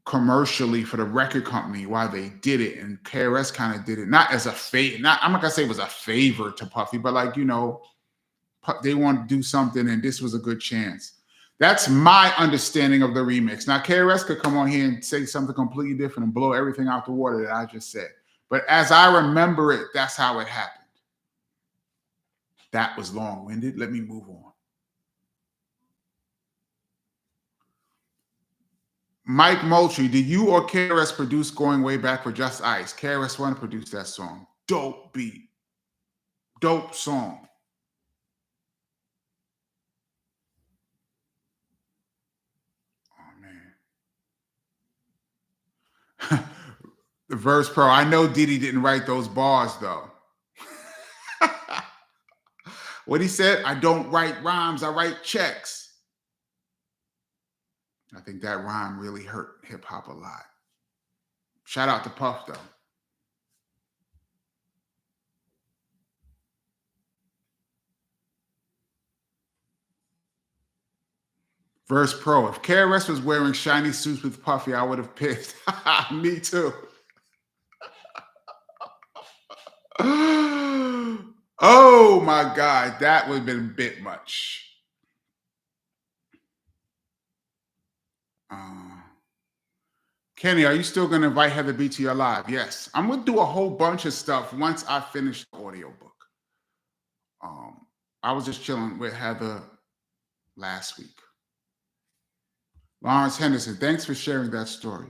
commercially for the record company why they did it, and KRS kind of did it not as a favor. Not I'm not gonna say it was a favor to Puffy, but like they want to do something, and this was a good chance. That's my understanding of the remix. Now, KRS could come on here and say something completely different and blow everything out the water that I just said. But as I remember it, that's how it happened. That was long-winded. Let me move on. Mike Moultrie, did you or KRS produce Going Way Back for Just Ice? KRS-One produced that song. Dope beat. Dope song. Oh, man. The verse pro. I know Diddy didn't write those bars, though. What he said, I don't write rhymes, I write checks. I think that rhyme really hurt hip hop a lot. Shout out to Puff, though. Verse pro. If KRS was wearing shiny suits with Puffy, I would have picked. Me too. Oh my God, that would have been a bit much. Kenny, are you still going to invite Heather B to your live? Yes. I'm going to do a whole bunch of stuff once I finish the audiobook. I was just chilling with Heather last week. Lawrence Henderson, thanks for sharing that story.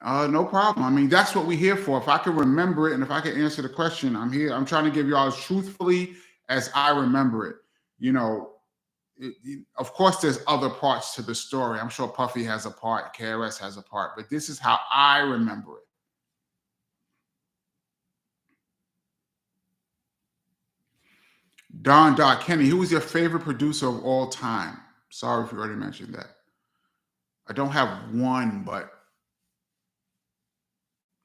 No problem. I mean, that's what we're here for. If I can remember it and if I can answer the question, I'm here. I'm trying to give y'all as truthfully as I remember it. Of course, there's other parts to the story. I'm sure Puffy has a part, KRS has a part, but this is how I remember it. Don Doc Kenny, who was your favorite producer of all time? Sorry if you already mentioned that. I don't have one, but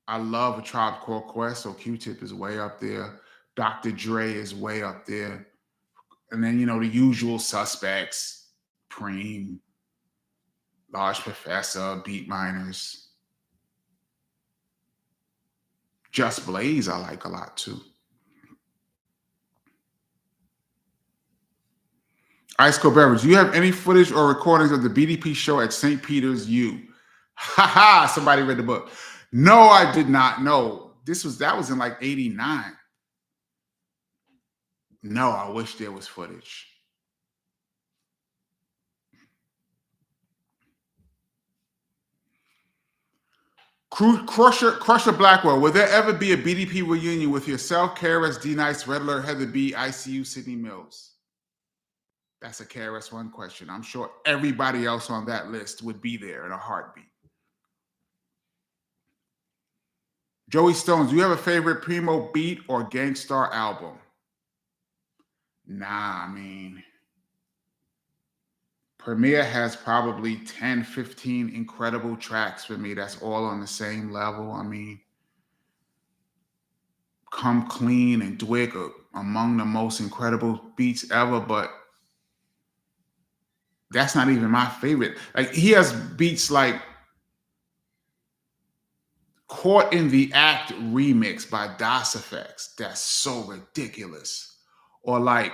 I love A Tribe Called Quest, so Q-Tip is way up there. Dr. Dre is way up there. And then, the usual suspects, Preem, Large Professor, Beat Miners. Just Blaze I like a lot too. Ice Cold Beverage, do you have any footage or recordings of the BDP show at St. Peter's U? Ha ha, somebody read the book. No, I did not know. That was in like 89. No, I wish there was footage. Crusher Blackwell, will there ever be a BDP reunion with yourself, KRS, D-Nice, Red Alert, Heather B, ICU, Sydney Mills? That's a KRS-One question. I'm sure everybody else on that list would be there in a heartbeat. Joey Stones, do you have a favorite Primo beat or Gangstar album? Nah, I mean, Premier has probably 10, 15 incredible tracks for me. That's all on the same level. I mean, Come Clean and Dwick are among the most incredible beats ever, but that's not even my favorite. Like, he has beats like Caught in the Act remix by Das Effects. That's so ridiculous. Or like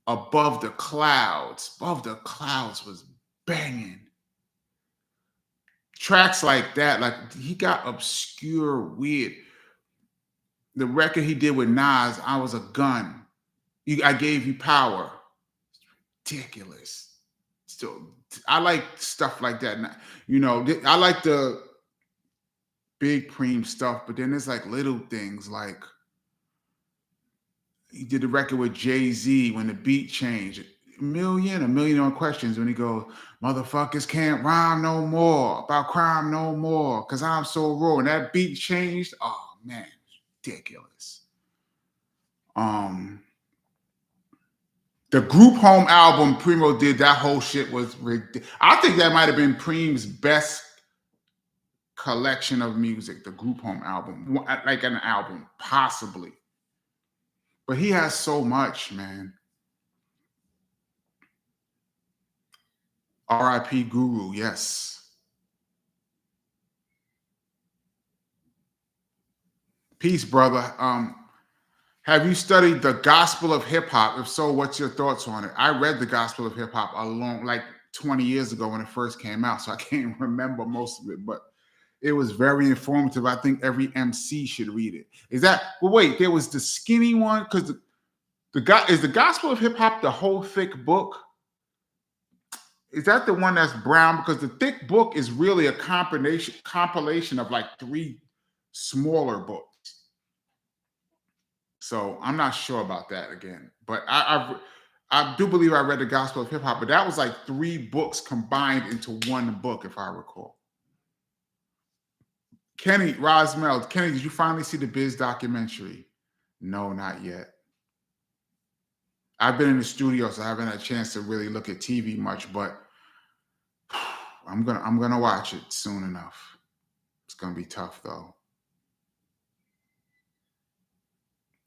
Above the Clouds. Above the Clouds was banging. Tracks like that, like he got obscure, weird. The record he did with Nas, I Was a Gun. I Gave You Power. Ridiculous. Still, I like stuff like that. I like the big Preem stuff, but then there's like little things like he did the record with Jay-Z when the beat changed. A million questions when he goes, motherfuckers can't rhyme no more about crime no more because I'm so raw. And that beat changed. Oh man, ridiculous. The Group Home album Primo did, that whole shit was ridiculous. I think that might have been Preem's best collection of music, the Group Home album, like an album, possibly. But he has so much, man. R.I.P. Guru, yes. Peace, brother. Have you studied the Gospel of Hip Hop? If so, what's your thoughts on it? I read the Gospel of Hip Hop like 20 years ago when it first came out, so I can't remember most of it, but it was very informative. I think every MC should read it. Is that, well, wait, there was the skinny one, because is the Gospel of Hip Hop the whole thick book? Is that the one that's brown? Because the thick book is really a compilation of like 3 smaller books. So I'm not sure about that again. But I do believe I read the Gospel of Hip Hop, but that was like 3 books combined into one book, if I recall. Kenny, Rosmel, Kenny, did you finally see the Biz documentary? No, not yet. I've been in the studio, so I haven't had a chance to really look at TV much, but I'm gonna watch it soon enough. It's gonna be tough though.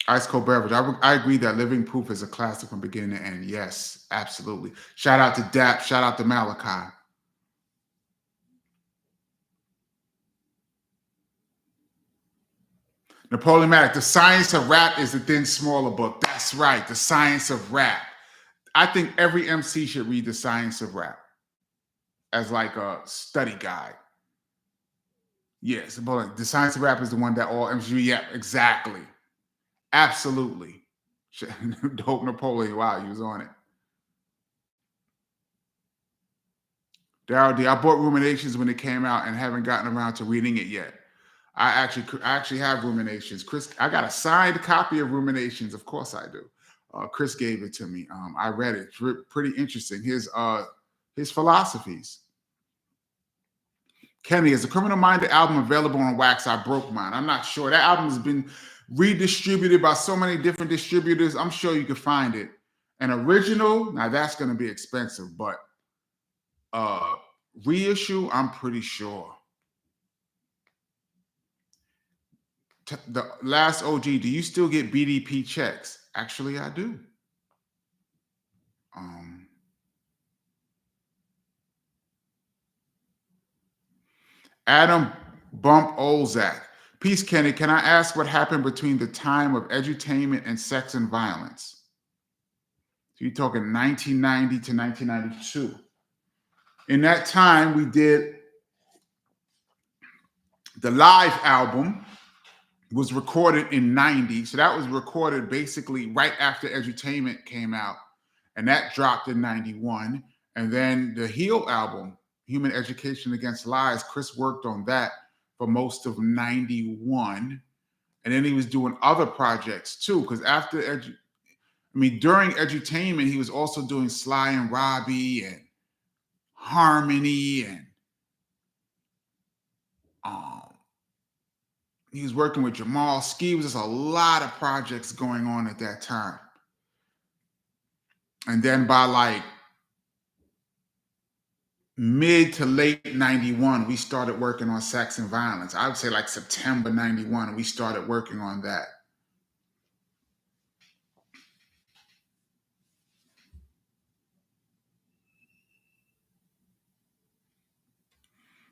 Ice cold beverage. I agree that Living Proof is a classic from beginning to end. Yes, absolutely. Shout out to Dap. Shout out to Malachi. Napoleon Mack. The Science of Rap is the thin, smaller book. That's right. The Science of Rap. I think every MC should read The Science of Rap as like a study guide. Yes, but The Science of Rap is the one that all MCs read. Yeah, exactly. Absolutely. Dope Napoleon. Wow, he was on it. Daryl D, I bought Ruminations when it came out and haven't gotten around to reading it yet. I actually have Ruminations. Chris, I got a signed copy of Ruminations. Of course I do. Chris gave it to me. I read it. Pretty interesting. His philosophies. Kenny, is the Criminal Minded album available on wax? I broke mine. I'm not sure. That album has been redistributed by so many different distributors. I'm sure you can find it. An original, now that's going to be expensive, but reissue, I'm pretty sure. The last OG, do you still get BDP checks? Actually, I do. Adam Bump Olzak. Peace, Kenny. Can I ask what happened between the time of edutainment and sex and violence? So you're talking 1990 to 1992. In that time, we did the live album was recorded in 90. So that was recorded basically right after Edutainment came out. And that dropped in 91. And then the Heal album, Human Education Against Lies, Chris worked on that for most of 91. And then he was doing other projects too. Because during Edutainment, he was also doing Sly and Robbie and Harmony, and he was working with Jamal Ski. Was just a lot of projects going on at that time. And then by like mid to late 91, we started working on Sex and Violence. I would say like September 91, we started working on that.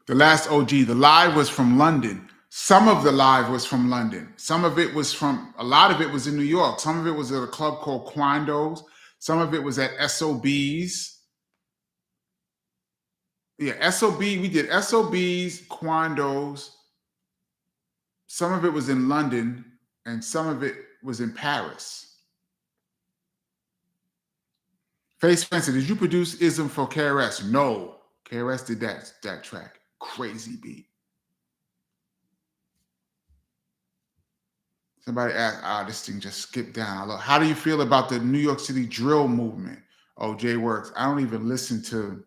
The last OG, the live was from London. Some of the live was from London. Some of it was a lot of it was in New York. Some of it was at a club called Quando's. Some of it was at SOB's. Yeah, SOB, we did SOB's, Quando's. Some of it was in London, and some of it was in Paris. Face Spencer, did you produce Ism for KRS? No. KRS did that track. Crazy beat. Somebody asked, this thing just skipped down. How do you feel about the New York City drill movement? Oh, Jay Works. I don't even listen to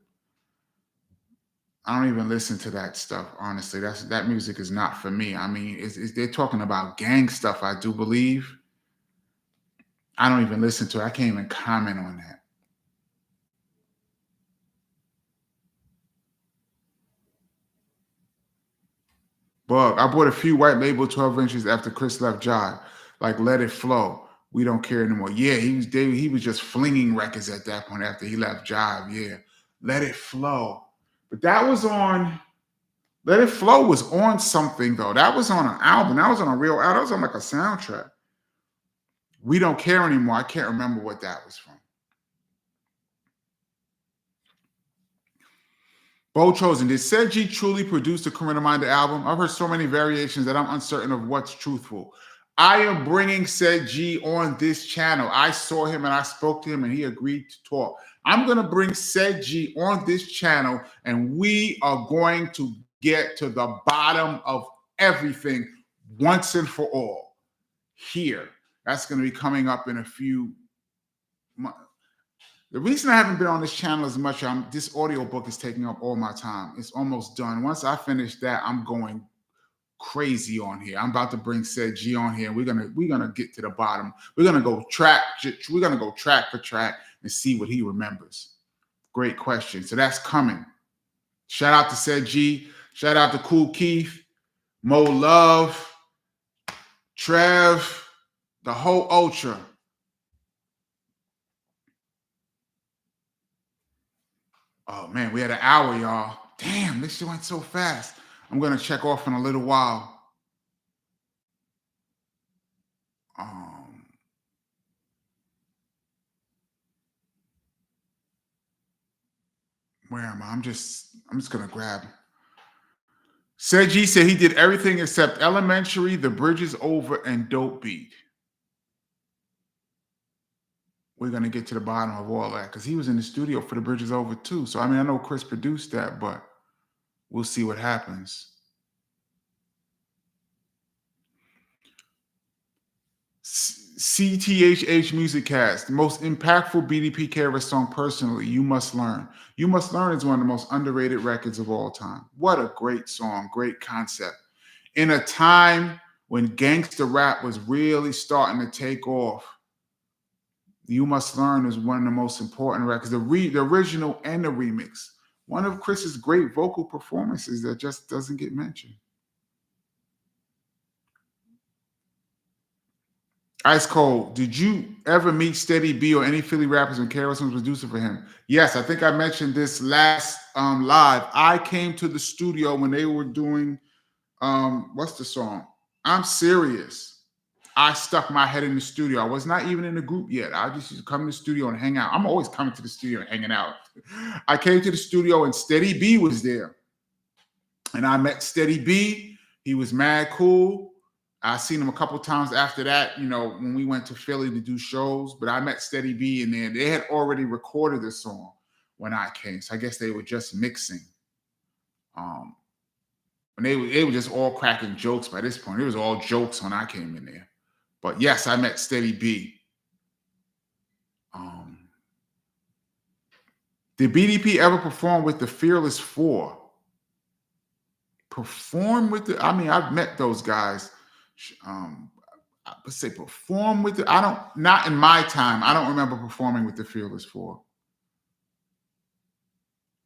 that stuff, honestly. That music is not for me. I mean, they're talking about gang stuff, I do believe. I don't even listen to it. I can't even comment on that. Bug, I bought a few white label 12 inches after Chris left Jive, like Let It Flow. We don't care anymore. Yeah, he was just flinging records at that point after he left Jive. Yeah, Let It Flow. But that was on. Let It Flow was on something though. That was on an album. That was on a real album. That was on like a soundtrack. We Don't Care Anymore. I can't remember what that was from. Bo Chosen, did Said G truly produce the Criminal Minded album? I've heard so many variations that I'm uncertain of what's truthful. I am bringing Said G on this channel. I saw him and I spoke to him and he agreed to talk. I'm going to bring Said G on this channel and we are going to get to the bottom of everything once and for all here. That's going to be coming up in a few months. The reason I haven't been on this channel as much, this audiobook is taking up all my time. It's almost done. Once I finish that, I'm going crazy on here. I'm about to bring Said G on here. We're gonna get to the bottom. We're gonna go track for track and see what he remembers. Great question. So that's coming. Shout out to Said G. Shout out to Cool Keith, Mo Love, Trev, the whole Ultra. Oh man, we had an hour, y'all. Damn, this shit went so fast. I'm gonna check off in a little while. Where am I? I'm just gonna grab. Said G said he did everything except Elementary, The Bridge Is Over, and Dope Beat. We're gonna get to the bottom of all that because he was in the studio for The Bridge Is Over too. So I mean, I know Chris produced that, but we'll see what happens. CTHH Music Cast, the most impactful BDP KRS song personally, You Must Learn. You Must Learn is one of the most underrated records of all time. What a great song, great concept. In a time when gangster rap was really starting to take off, You Must Learn is one of the most important records, the original and the remix. One of Chris's great vocal performances that just doesn't get mentioned. Ice Cold, did you ever meet Steady B or any Philly rappers when KRS was producer for him? Yes, I think I mentioned this last live. I came to the studio when they were doing, what's the song? I'm Serious. I stuck my head in the studio. I was not even in the group yet. I just used to come to the studio and hang out. I'm always coming to the studio and hanging out. I came to the studio and Steady B was there. And I met Steady B. He was mad cool. I seen him a couple times after that, you know, when we went to Philly to do shows. But I met Steady B and then they had already recorded the song when I came. So I guess they were just mixing. And they were just all cracking jokes by this point. It was all jokes when I came in there. But yes, I met Steady B. Did BDP ever perform with the Fearless Four? Perform with the, I mean, I've met those guys. Let's say perform with it. Not in my time. I don't remember performing with the Fearless Four.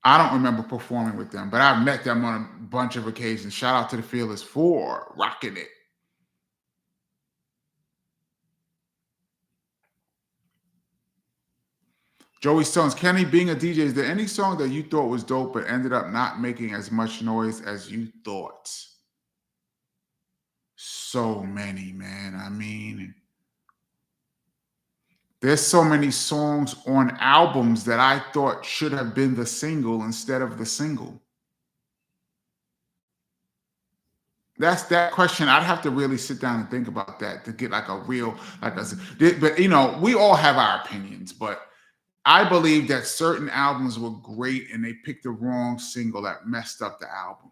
I don't remember performing with them, but I've met them on a bunch of occasions. Shout out to the Fearless Four, rocking it. Joey Stones, Kenny, being a DJ, is there any song that you thought was dope but ended up not making as much noise as you thought? So many, man. I mean, there's so many songs on albums that I thought should have been the single instead of the single. That's that question. I'd have to really sit down and think about that to get like a real, but you know, we all have our opinions, but I believe that certain albums were great and they picked the wrong single that messed up the album.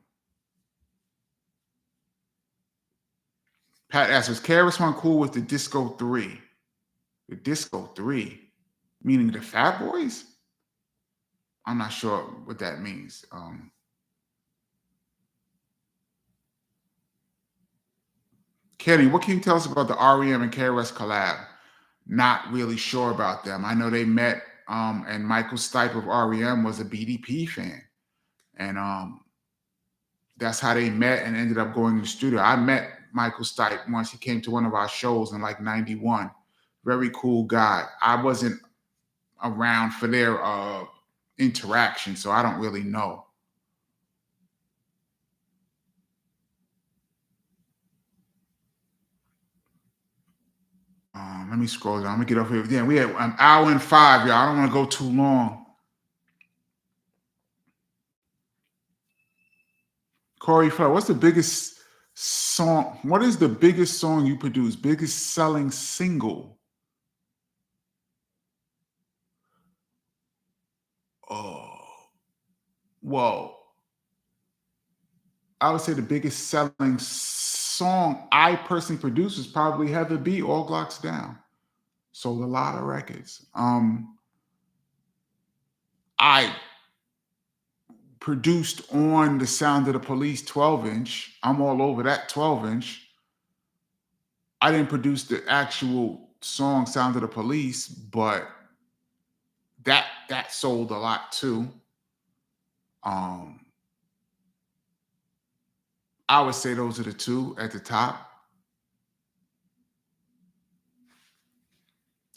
Pat asks, was KRS-One cool with the Disco 3? The Disco 3? Meaning the Fat Boys? I'm not sure what that means. Kenny, what can you tell us about the REM and KRS collab? Not really sure about them. I know they met, and Michael Stipe of REM was a BDP fan. And that's how they met and ended up going to the studio. I met Michael Stipe once. He came to one of our shows in like 91. very cool guy. I wasn't around for their interaction, so I don't really know. Let me scroll down. I'm gonna get up here. Yeah, we had an hour and 5, y'all. I don't want to go too long. Corey Flow, what's the biggest song? What is the biggest song you produced? Biggest selling single? Oh, whoa. I would say the biggest selling song I personally produced is probably Heather B, All Glocks Down. Sold a lot of records. I produced on the Sound of the Police 12-inch. I'm all over that 12-inch. I didn't produce the actual song Sound of the Police, but that sold a lot too. I would say those are the two at the top.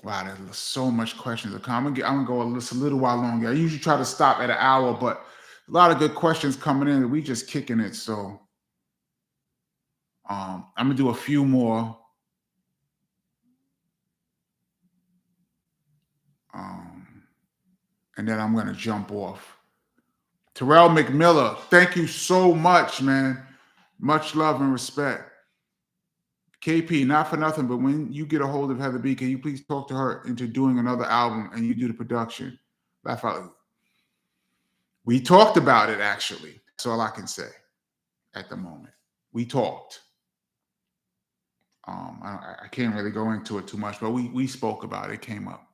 Wow, there's so much questions. I'm gonna go a little while longer. I usually try to stop at an hour, but a lot of good questions coming in, and we just kicking it. So I'm gonna do a few more. And then I'm gonna jump off. Terrell McMillan, thank you so much, man. Much love and respect. KP, not for nothing, but when you get a hold of Heather B, can you please talk to her into doing another album and you do the production? Laugh out. We talked about it, actually. That's all I can say at the moment. We talked. I can't really go into it too much, but we spoke about it. It came up.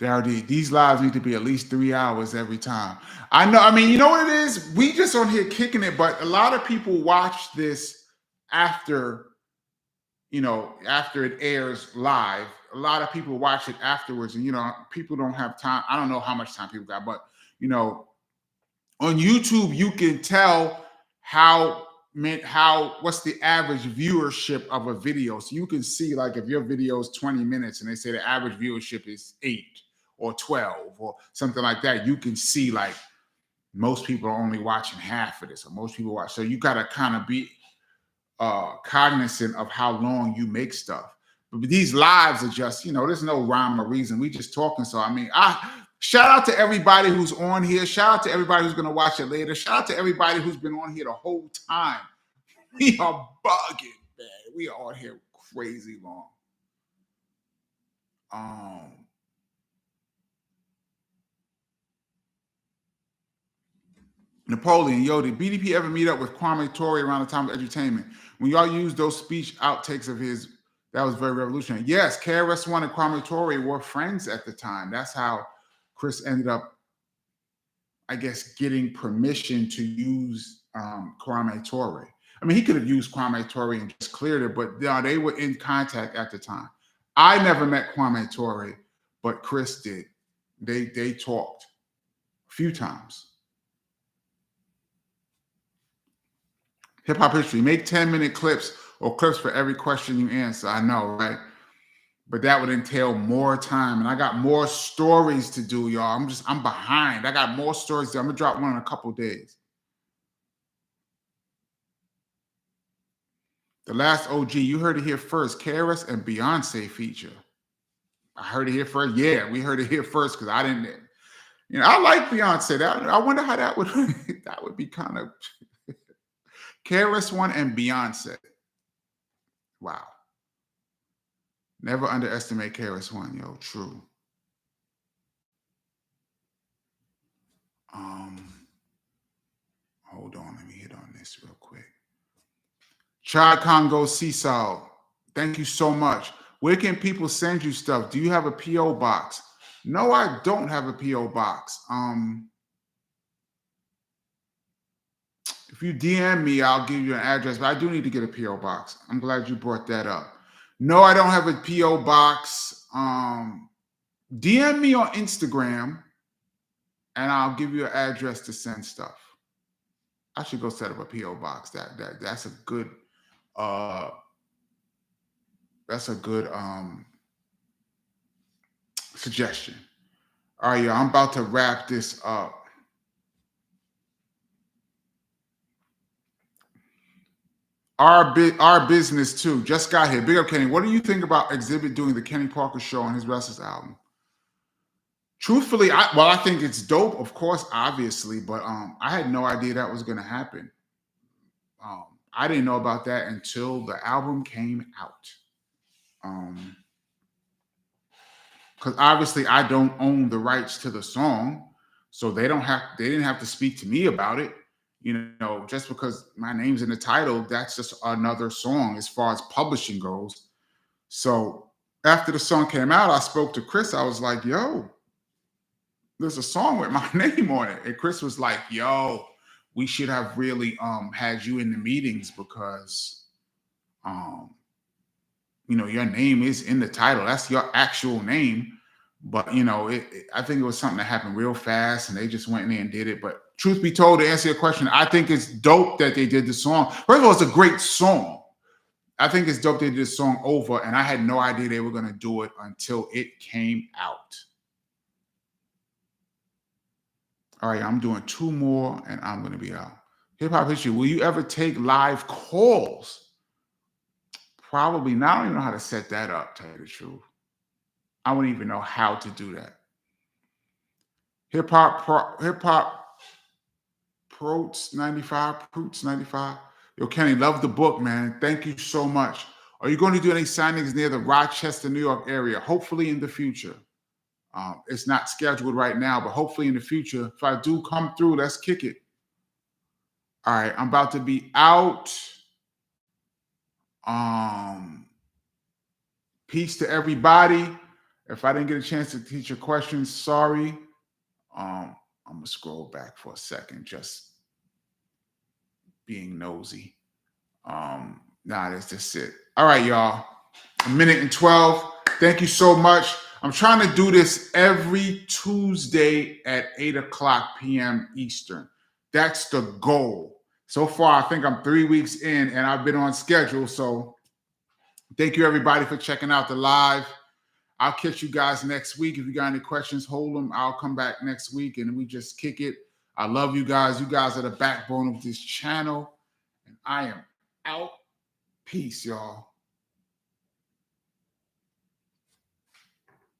These lives need to be at least 3 hours every time. I know. I mean, you know what it is? We just on here kicking it, but a lot of people watch this after, after it airs live. A lot of people watch it afterwards, and people don't have time. I don't know how much time people got, but on YouTube you can tell what's the average viewership of a video. So you can see, like, if your video is 20 minutes and they say the average viewership is 8 or 12 or something like that, you can see like most people are only watching half of this, or most people watch. So you got to kind of be cognizant of how long you make stuff. But these lives are just, there's no rhyme or reason. We just talking. So I mean, shout out to everybody who's on here. Shout out to everybody who's going to watch it later. Shout out to everybody who's been on here the whole time. We are bugging, man. We are on here crazy long. Napoleon, yo, did BDP ever meet up with Kwame Ture around the time of Edutainment? When y'all used those speech outtakes of his, that was very revolutionary. Yes, KRS-One and Kwame Ture were friends at the time. That's how Chris ended up, I guess, getting permission to use Kwame Ture. I mean, he could have used Kwame Ture and just cleared it, but they were in contact at the time. I never met Kwame Ture, but Chris did. They talked a few times. Hip hop history. Make 10-minute clips or clips for every question you answer. I know, right? But that would entail more time, and I got more stories to do, y'all. I'm behind. I got more stories to do. I'm gonna drop one in a couple days. The last OG, you heard it here first. KRS and Beyonce feature. I heard it here first. Yeah, we heard it here first because I didn't. I like Beyonce. I wonder how that would that would be kind of. KRS-One and Beyonce. Wow. Never underestimate KRS-One, yo. True. Hold on. Let me hit on this real quick. Chad Congo Seesaw. Thank you so much. Where can people send you stuff? Do you have a P.O. box? No, I don't have a P.O. box. If you DM me, I'll give you an address, but I do need to get a P.O. box. I'm glad you brought that up. No, I don't have a P.O. box. DM me on Instagram, and I'll give you an address to send stuff. I should go set up a P.O. box. That's a good Uh, that's a good suggestion. All right, y'all. I'm about to wrap this up. Our business too. Just got here. Big up Kenny. What do you think about Exhibit doing the Kenny Parker show on his Restless album? Truthfully, I think it's dope, of course, obviously, but I had no idea that was going to happen. I didn't know about that until the album came out. Because obviously I don't own the rights to the song, so they didn't have to speak to me about it. You know, just because my name's in the title, that's just another song as far as publishing goes. So after the song came out, I spoke to Chris. I was like, yo, there's a song with my name on it. And Chris was like, yo, we should have really had you in the meetings because you know, your name is in the title. That's your actual name. But you know, I think it was something that happened real fast and they just went in there and did it. But truth be told, to answer your question, I think it's dope that they did the song. First of all, it's a great song. I think it's dope they did this song over, and I had no idea they were going to do it until it came out. All right, I'm doing 2 more and I'm going to be out. Hip Hop History, will you ever take live calls? Probably not. I don't even know how to set that up, to tell you the truth. I wouldn't even know how to do that. Hip Hop Prots 95. Yo, Kenny, love the book, man. Thank you so much. Are you going to do any signings near the Rochester, New York area? Hopefully in the future. It's not scheduled right now, but hopefully in the future, if I do come through, let's kick it. All right, I'm about to be out. Peace to everybody. If I didn't get a chance to teach your questions, sorry. I'm gonna scroll back for a second, just being nosy. Nah, that's just it. All right, y'all. 1:12. Thank you so much. I'm trying to do this every Tuesday at 8:00 p.m. Eastern. That's the goal. So far, I think I'm 3 weeks in and I've been on schedule. So thank you, everybody, for checking out the live. I'll catch you guys next week. If you got any questions, hold them. I'll come back next week and we just kick it. I love you guys. You guys are the backbone of this channel. And I am out. Peace, y'all.